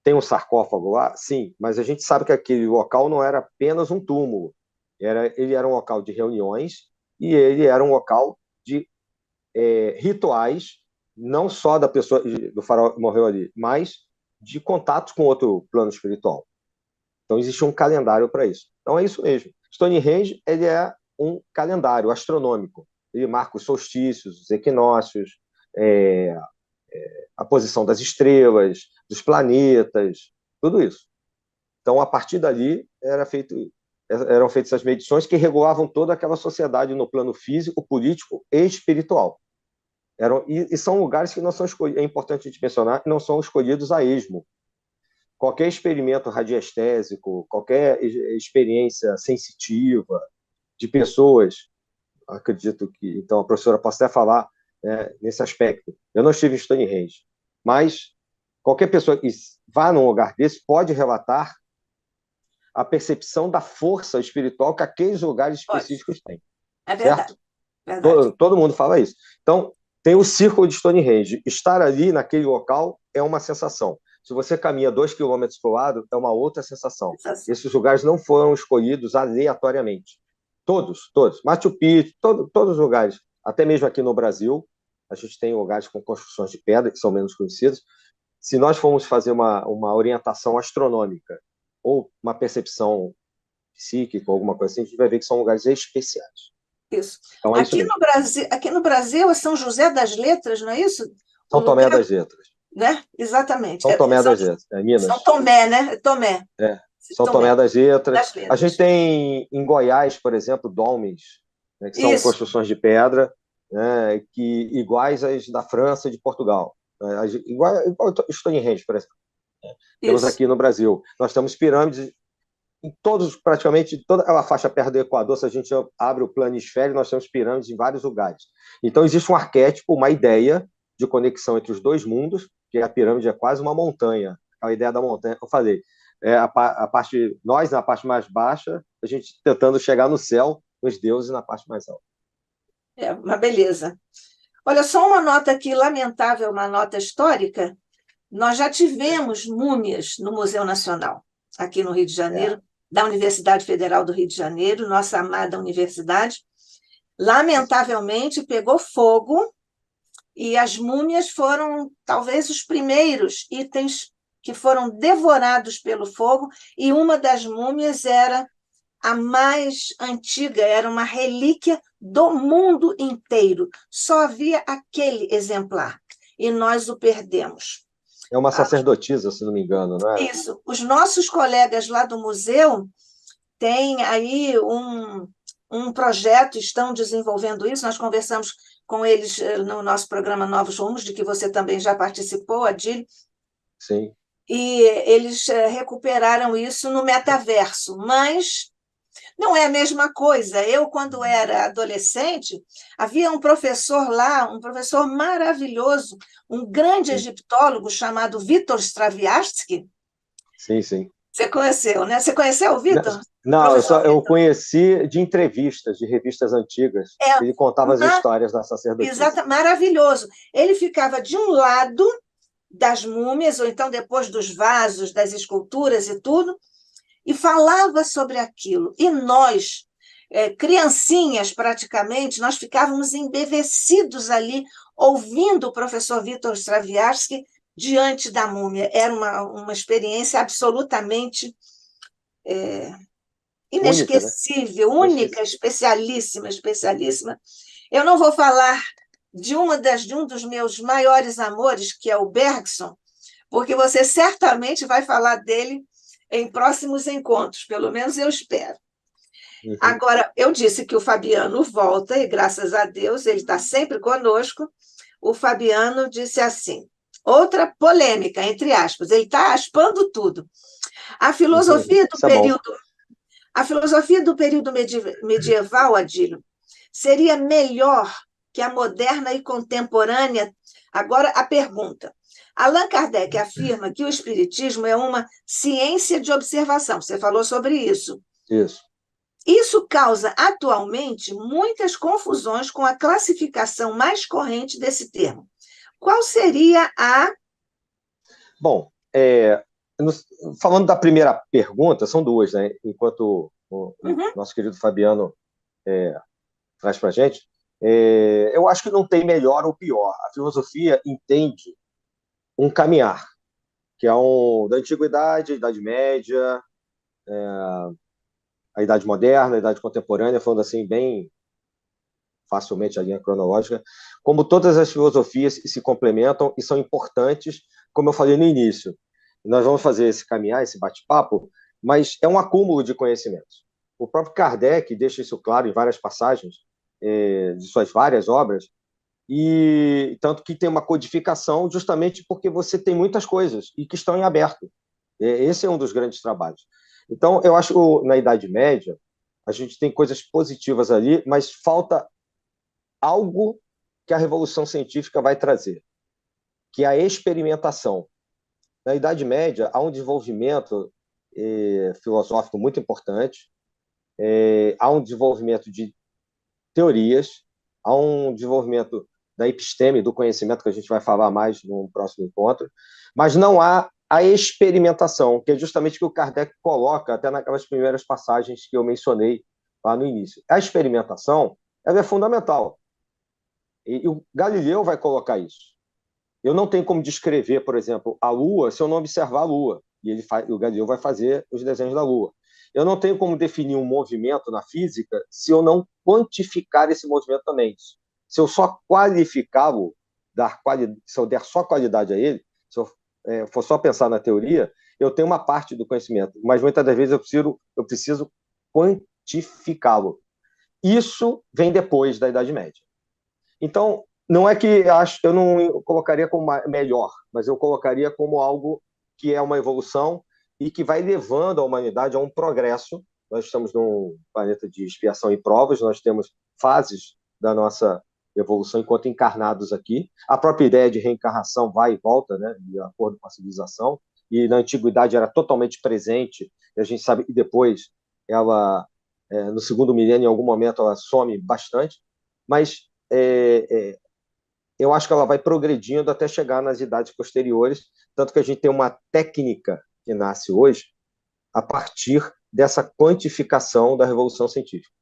tem um sarcófago lá? Sim, mas a gente sabe que aquele local não era apenas um túmulo. Ele era um local de reuniões e ele era um local de rituais, não só da pessoa, do faraó que morreu ali, mas de contatos com outro plano espiritual. Então, existe um calendário para isso. Então, é isso mesmo. Stonehenge, ele é um calendário astronômico. Ele marca os solstícios, os equinócios, a posição das estrelas, dos planetas, tudo isso. Então, a partir dali, eram feitas as medições que regulavam toda aquela sociedade no plano físico, político e espiritual. E são lugares que não são escolhidos, é importante a gente mencionar, que não são escolhidos a esmo. Qualquer experimento radiestésico, qualquer experiência sensitiva de pessoas, acredito que, então, a professora possa até falar nesse aspecto. Eu não estive em Stonehenge, mas qualquer pessoa que vá num lugar desse pode relatar a percepção da força espiritual que aqueles lugares específicos têm. É verdade. Certo? Verdade. Todo mundo fala isso. Então, tem o círculo de Stonehenge. Estar ali naquele local é uma sensação. Se você caminha 2 quilômetros para o lado, é uma outra sensação. Esses lugares não foram escolhidos aleatoriamente. Todos. Machu Picchu, todos os lugares. Até mesmo aqui no Brasil, a gente tem lugares com construções de pedra, que são menos conhecidos. Se nós formos fazer uma orientação astronômica ou uma percepção psíquica, alguma coisa assim, a gente vai ver que são lugares especiais. Isso. Então, aqui no Brasil é São José das Letras, não é isso? São Tomé das Letras. Né? Exatamente. São Tomé das Letras, Minas. São Tomé, né? Tomé. São Tomé das Letras. A gente tem em Goiás, por exemplo, domes, né, que são construções de pedra, né, iguais às da França e de Portugal. Igual Stonehenge, por exemplo. Temos aqui no Brasil. Nós temos pirâmides em praticamente toda aquela faixa perto do Equador. Se a gente abre o planisfério, nós temos pirâmides em vários lugares. Então, existe um arquétipo, uma ideia de conexão entre os dois mundos, que a pirâmide é quase uma montanha. A ideia da montanha, eu falei, nós na parte mais baixa, a gente tentando chegar no céu, os deuses na parte mais alta. É uma beleza. Olha, só uma nota aqui, lamentável, uma nota histórica. Nós já tivemos múmias no Museu Nacional, aqui no Rio de Janeiro, da Universidade Federal do Rio de Janeiro, nossa amada universidade. Lamentavelmente, pegou fogo e as múmias foram, talvez, os primeiros itens que foram devorados pelo fogo, e uma das múmias era a mais antiga, era uma relíquia do mundo inteiro. Só havia aquele exemplar, e nós o perdemos. É uma sacerdotisa, se não me engano, não é? Isso. Os nossos colegas lá do museu têm aí um projeto, estão desenvolvendo isso, nós conversamos com eles no nosso programa Novos Rumos, de que você também já participou, Adílio. Sim. E eles recuperaram isso no metaverso, mas não é a mesma coisa. Eu, quando era adolescente, havia um professor lá, um professor maravilhoso, um grande egiptólogo chamado Vítor Straviarsky. Sim, sim. Você conheceu, né? Você conheceu o Vítor? Não, eu conheci de entrevistas, de revistas antigas. Ele contava as histórias da sacerdotisa. Exato, maravilhoso. Ele ficava de um lado das múmias, ou então depois dos vasos, das esculturas e tudo, e falava sobre aquilo. E nós, criancinhas praticamente, nós ficávamos embevecidos ali, ouvindo o professor Vítor Straviarsky diante da múmia. Era uma experiência absolutamente inesquecível, única, especialíssima, especialíssima. Eu não vou falar de um dos meus maiores amores, que é o Bergson, porque você certamente vai falar dele em próximos encontros, pelo menos eu espero. Uhum. Agora, eu disse que o Fabiano volta, e graças a Deus ele está sempre conosco. O Fabiano disse assim, outra polêmica, entre aspas, ele está aspando tudo. A filosofia do Isso é bom. período, a filosofia do período medieval, Adílio, seria melhor que a moderna e contemporânea? Agora, a pergunta. Allan Kardec afirma que o espiritismo é uma ciência de observação. Você falou sobre isso. Isso. Isso causa atualmente muitas confusões com a classificação mais corrente desse termo. Qual seria a. Bom, falando da primeira pergunta, são duas, né? Enquanto o nosso querido Fabiano traz para a gente, eu acho que não tem melhor ou pior. A filosofia entende um caminhar, que é da antiguidade, Idade Média, a Idade Moderna, a Idade Contemporânea, falando assim, bem facilmente a linha cronológica, como todas as filosofias se complementam e são importantes, como eu falei no início. Nós vamos fazer esse caminhar, esse bate-papo, mas é um acúmulo de conhecimentos. O próprio Kardec deixa isso claro em várias passagens de suas várias obras, e tanto que tem uma codificação justamente porque você tem muitas coisas e que estão em aberto. Esse é um dos grandes trabalhos. Então, eu acho que na Idade Média, a gente tem coisas positivas ali, mas falta algo que a revolução científica vai trazer, que é a experimentação. Na Idade Média, há um desenvolvimento filosófico muito importante, há um desenvolvimento de teorias, há um desenvolvimento da episteme, do conhecimento, que a gente vai falar mais no próximo encontro, mas não há a experimentação, que é justamente o que o Kardec coloca até naquelas primeiras passagens que eu mencionei lá no início. A experimentação, ela é fundamental. E o Galileu vai colocar isso. Eu não tenho como descrever, por exemplo, a Lua se eu não observar a Lua. E o Galileu vai fazer os desenhos da Lua. Eu não tenho como definir um movimento na física se eu não quantificar esse movimento também. Se eu só qualificá-lo, se eu der só qualidade a ele, se eu for só pensar na teoria, eu tenho uma parte do conhecimento, mas muitas das vezes eu preciso quantificá-lo. Isso vem depois da Idade Média. Então, não é que eu não colocaria como melhor, mas eu colocaria como algo que é uma evolução e que vai levando a humanidade a um progresso. Nós estamos num planeta de expiação e provas, nós temos fases da nossa evolução enquanto encarnados aqui. A própria ideia de reencarnação vai e volta, né, de acordo com a civilização, e na antiguidade era totalmente presente, e a gente sabe que depois ela, no segundo milênio, em algum momento, ela some bastante, mas eu acho que ela vai progredindo até chegar nas idades posteriores, tanto que a gente tem uma técnica que nasce hoje a partir dessa quantificação da revolução científica.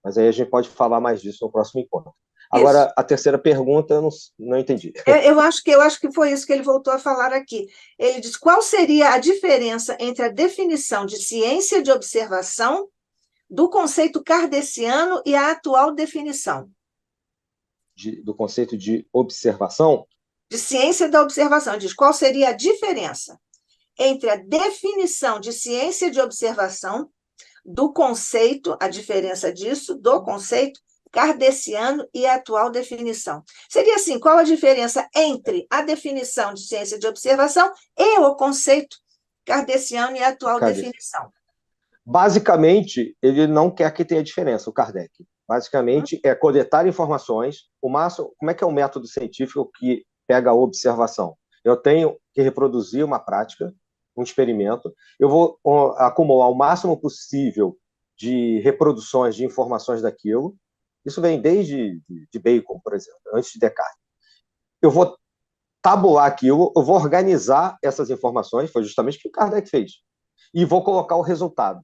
Mas aí a gente pode falar mais disso no próximo encontro. Agora, Isso. a terceira pergunta, eu não entendi. Eu acho que foi isso que ele voltou a falar aqui. Ele diz: qual seria a diferença entre a definição de ciência de observação do conceito kardeciano e a atual definição? Do conceito de observação? De ciência da observação. Ele diz: qual seria a diferença entre a definição de ciência de observação do conceito, a diferença disso, do conceito kardeciano e a atual definição? Seria assim, qual a diferença entre a definição de ciência de observação e o conceito kardeciano e a atual definição? Basicamente, ele não quer que tenha diferença, o Kardec. Basicamente, é coletar informações. Como é que é o método científico que pega a observação? Eu tenho que reproduzir uma prática, um experimento. Eu vou acumular o máximo possível de reproduções de informações daquilo. Isso vem desde de Bacon, por exemplo, antes de Descartes. Eu vou tabular aquilo, eu vou organizar essas informações, foi justamente o que o Kardec fez, e vou colocar o resultado.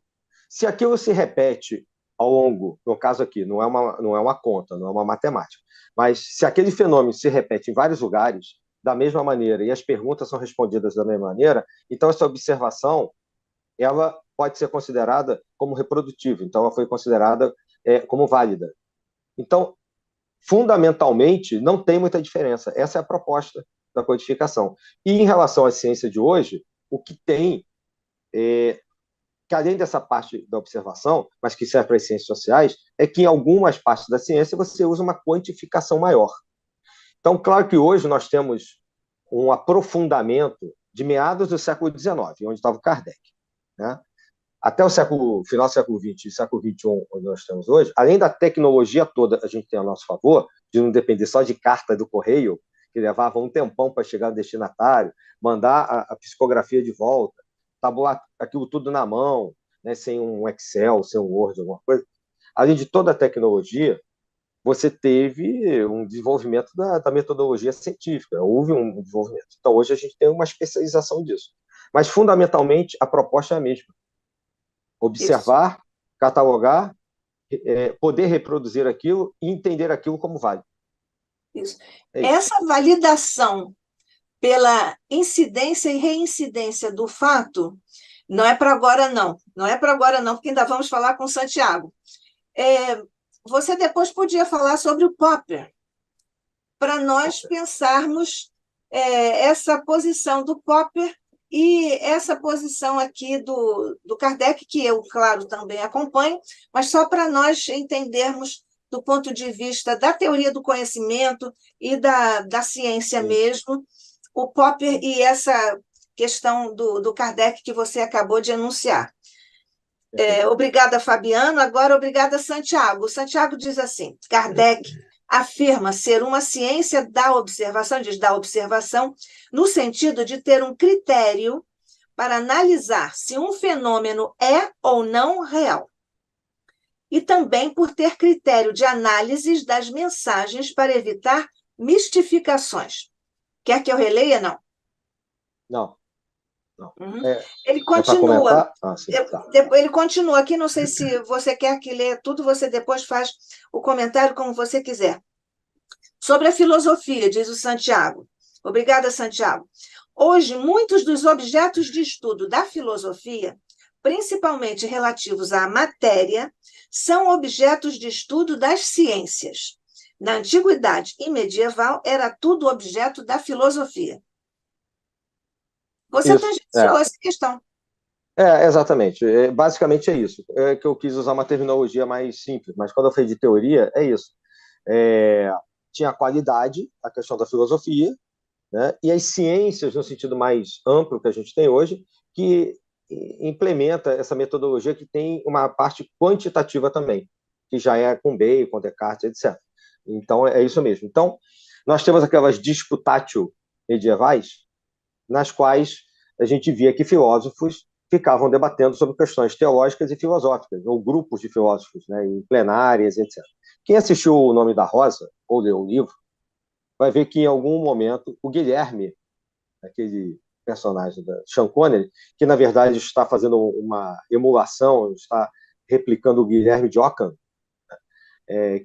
Se aquilo se repete ao longo, no caso aqui, não é uma conta, não é uma matemática, mas se aquele fenômeno se repete em vários lugares, da mesma maneira, e as perguntas são respondidas da mesma maneira, então essa observação ela pode ser considerada como reprodutível, então ela foi considerada como válida. Então, fundamentalmente, não tem muita diferença. Essa é a proposta da codificação. E em relação à ciência de hoje, o que tem que além dessa parte da observação, mas que serve para as ciências sociais, é que em algumas partes da ciência você usa uma quantificação maior. Então, claro que hoje nós temos um aprofundamento de meados do século XIX, onde estava o Kardec, né? Até o final do século XX e século XXI, onde nós estamos hoje, além da tecnologia toda a gente tem a nosso favor, de não depender só de carta do correio, que levava um tempão para chegar no destinatário, mandar a psicografia de volta, tabular aquilo tudo na mão, né, sem um Excel, sem um Word, alguma coisa. Além de toda a tecnologia, você teve um desenvolvimento da metodologia científica, houve um desenvolvimento. Então, hoje a gente tem uma especialização disso. Mas, fundamentalmente, a proposta é a mesma. Observar, isso, catalogar, poder reproduzir aquilo e entender aquilo como vale. Isso. Essa validação pela incidência e reincidência do fato não é para agora, não. Não é para agora, não, porque ainda vamos falar com Santiago. Você depois podia falar sobre o Popper, para nós pensarmos essa posição do Popper e essa posição aqui do Kardec, que eu, claro, também acompanho, mas só para nós entendermos do ponto de vista da teoria do conhecimento e da ciência mesmo, o Popper e essa questão do Kardec que você acabou de enunciar. Obrigada, Fabiano. Agora, obrigada, Santiago. Santiago diz assim, Kardec afirma ser uma ciência da observação, diz da observação, no sentido de ter um critério para analisar se um fenômeno é ou não real. E também por ter critério de análise das mensagens para evitar mistificações. Quer que eu releia, não? Não. Não. Uhum. Ele continua. Sim, tá. Ele continua aqui, não sei se você quer que leia tudo, você depois faz o comentário como você quiser. Sobre a filosofia, diz o Santiago. Obrigada, Santiago. Hoje, muitos dos objetos de estudo da filosofia, principalmente relativos à matéria, são objetos de estudo das ciências. Na antiguidade e medieval, era tudo objeto da filosofia. Você tangenciou essa questão. Exatamente. Basicamente é isso. É que eu quis usar uma terminologia mais simples, mas quando eu falei de teoria, é isso. Tinha a qualidade, a questão da filosofia, né? E as ciências, no sentido mais amplo que a gente tem hoje, que implementa essa metodologia que tem uma parte quantitativa também, que já é com Bacon, Descartes, etc. Então, é isso mesmo. Então, nós temos aquelas disputatio medievais, nas quais a gente via que filósofos ficavam debatendo sobre questões teológicas e filosóficas, ou grupos de filósofos, né, em plenárias, etc. Quem assistiu O Nome da Rosa, ou leu o livro, vai ver que em algum momento o Guilherme, aquele personagem da Sean Connery, que na verdade está fazendo uma emulação, está replicando o Guilherme de Ockham,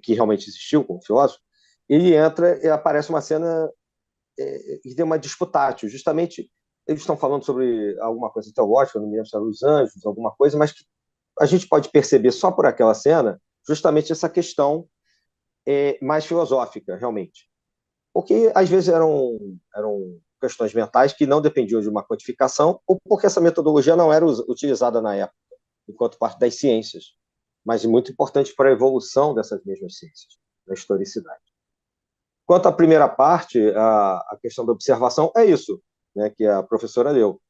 que realmente existiu como filósofo, ele entra e aparece uma cena e tem uma disputatio, justamente eles estão falando sobre alguma coisa teológica, não me lembro se era os anjos, alguma coisa, mas que a gente pode perceber só por aquela cena justamente essa questão mais filosófica, realmente. Porque às vezes eram questões mentais que não dependiam de uma quantificação, ou porque essa metodologia não era utilizada na época, enquanto parte das ciências, mas muito importante para a evolução dessas mesmas ciências, da historicidade. Quanto à primeira parte, a questão da observação, é isso, né, que a professora leu.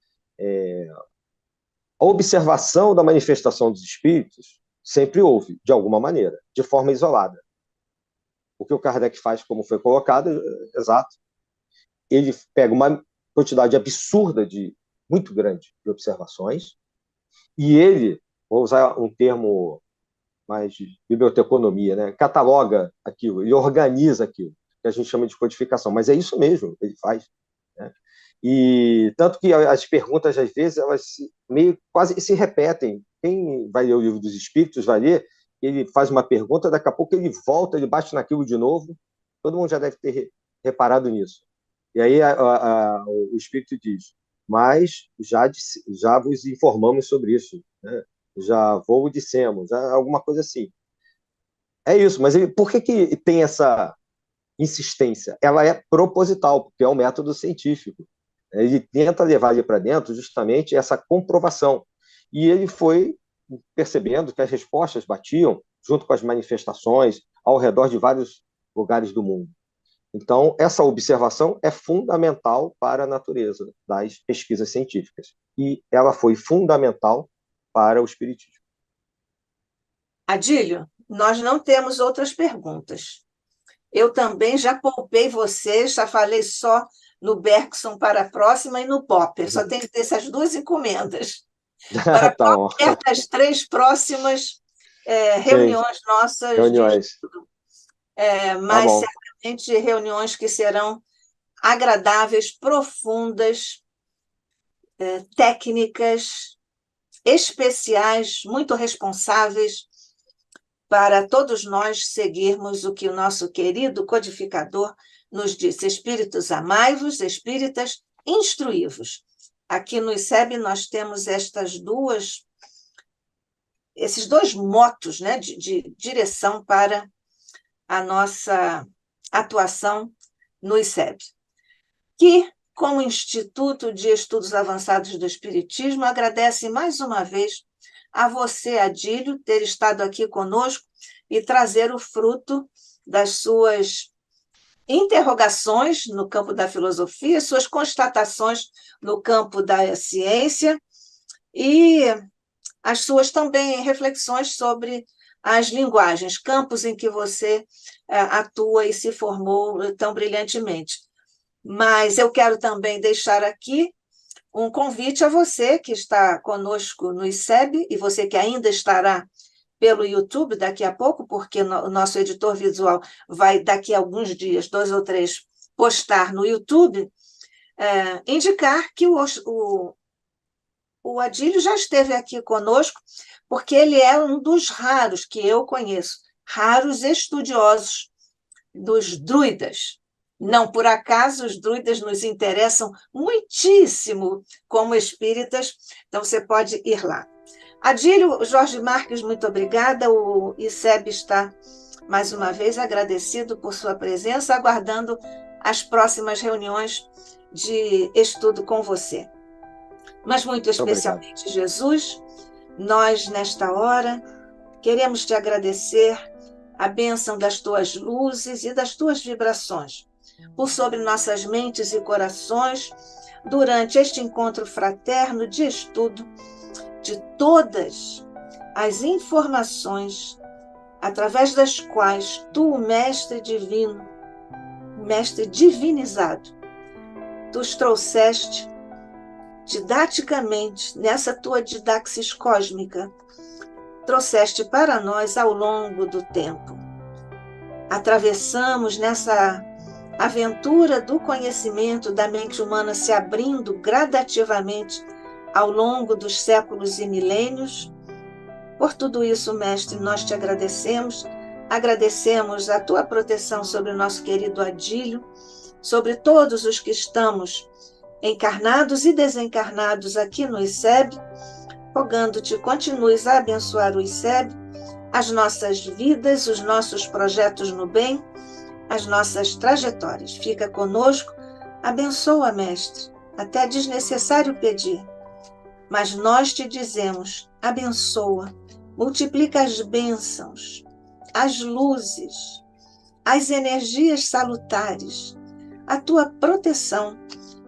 A observação da manifestação dos espíritos sempre houve, de alguma maneira, de forma isolada. O que o Kardec faz, como foi colocado, exato. Ele pega uma quantidade absurda, muito grande, de observações, e ele, vou usar um termo mais de biblioteconomia, né, cataloga aquilo, ele organiza aquilo, que a gente chama de codificação, mas é isso mesmo que ele faz, né? E tanto que as perguntas, às vezes, elas meio quase se repetem. Quem vai ler o Livro dos Espíritos vai ler, ele faz uma pergunta, daqui a pouco ele volta, ele bate naquilo de novo. Todo mundo já deve ter reparado nisso. E aí o Espírito diz, mas já vos informamos sobre isso, né? Já vou dissemos, alguma coisa assim. É isso, mas por que tem essa insistência? Ela é proposital, porque é um método científico. Ele tenta levar ali para dentro justamente essa comprovação. e ele foi percebendo que as respostas batiam junto com as manifestações ao redor de vários lugares do mundo. Então, essa observação é fundamental para a natureza das pesquisas científicas, e ela foi fundamental para o espiritismo. Adílio, nós não temos outras perguntas. Eu também já poupei você, já falei só no Bergson para a próxima e no Popper. Só tenho que ter essas duas encomendas. Para Tá bom. as 3 próximas Sim, reuniões nossas de reuniões. estudo. Tá Mas bom. certamente reuniões que serão agradáveis, profundas, técnicas, especiais, muito responsáveis, para todos nós seguirmos o que o nosso querido codificador nos disse: espíritos amai-vos, espíritas instruí-vos. Aqui no ICEB nós temos esses dois motos, né, de direção para a nossa atuação no ICEB, que, como Instituto de Estudos Avançados do Espiritismo, agradece mais uma vez a você, Adílio, ter estado aqui conosco e trazer o fruto das suas interrogações no campo da filosofia, suas constatações no campo da ciência e as suas também reflexões sobre as linguagens, campos em que você atua e se formou tão brilhantemente. Mas eu quero também deixar aqui um convite a você que está conosco no ICEB e você que ainda estará pelo YouTube daqui a pouco, porque o nosso editor visual vai, daqui a alguns dias, 2 ou 3, postar no YouTube, indicar que o Adílio já esteve aqui conosco, porque ele é um dos raros que eu conheço, raros estudiosos dos druidas. Não por acaso, os druidas nos interessam muitíssimo como espíritas, então você pode ir lá. Adílio Jorge Marques, muito obrigada. O ICEB está, mais uma vez, agradecido por sua presença, aguardando as próximas reuniões de estudo com você. Mas muito especialmente, Jesus, nós, nesta hora, queremos te agradecer a bênção das tuas luzes e das tuas vibrações por sobre nossas mentes e corações durante este encontro fraterno de estudo de todas as informações através das quais tu, o Mestre Divino, Mestre divinizado, tu os trouxeste didaticamente nessa tua didaxis cósmica, trouxeste para nós ao longo do tempo. Atravessamos nessa aventura do conhecimento da mente humana se abrindo gradativamente ao longo dos séculos e milênios. Por tudo isso, Mestre, nós te agradecemos. Agradecemos a tua proteção sobre o nosso querido Adílio, sobre todos os que estamos encarnados e desencarnados aqui no ICEB, rogando-te continues a abençoar o ICEB, as nossas vidas, os nossos projetos no bem, as nossas trajetórias. Fica conosco, abençoa, Mestre, até é desnecessário pedir. Mas nós te dizemos, abençoa, multiplica as bênçãos, as luzes, as energias salutares, a tua proteção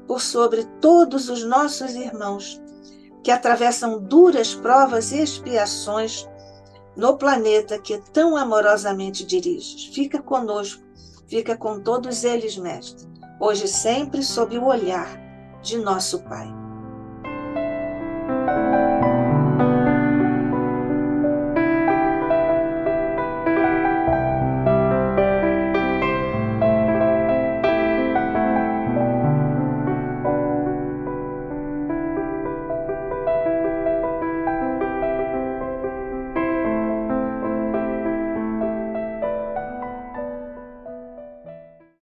por sobre todos os nossos irmãos que atravessam duras provas e expiações no planeta que tão amorosamente diriges. Fica conosco, fica com todos eles, Mestre, hoje e sempre sob o olhar de nosso Pai.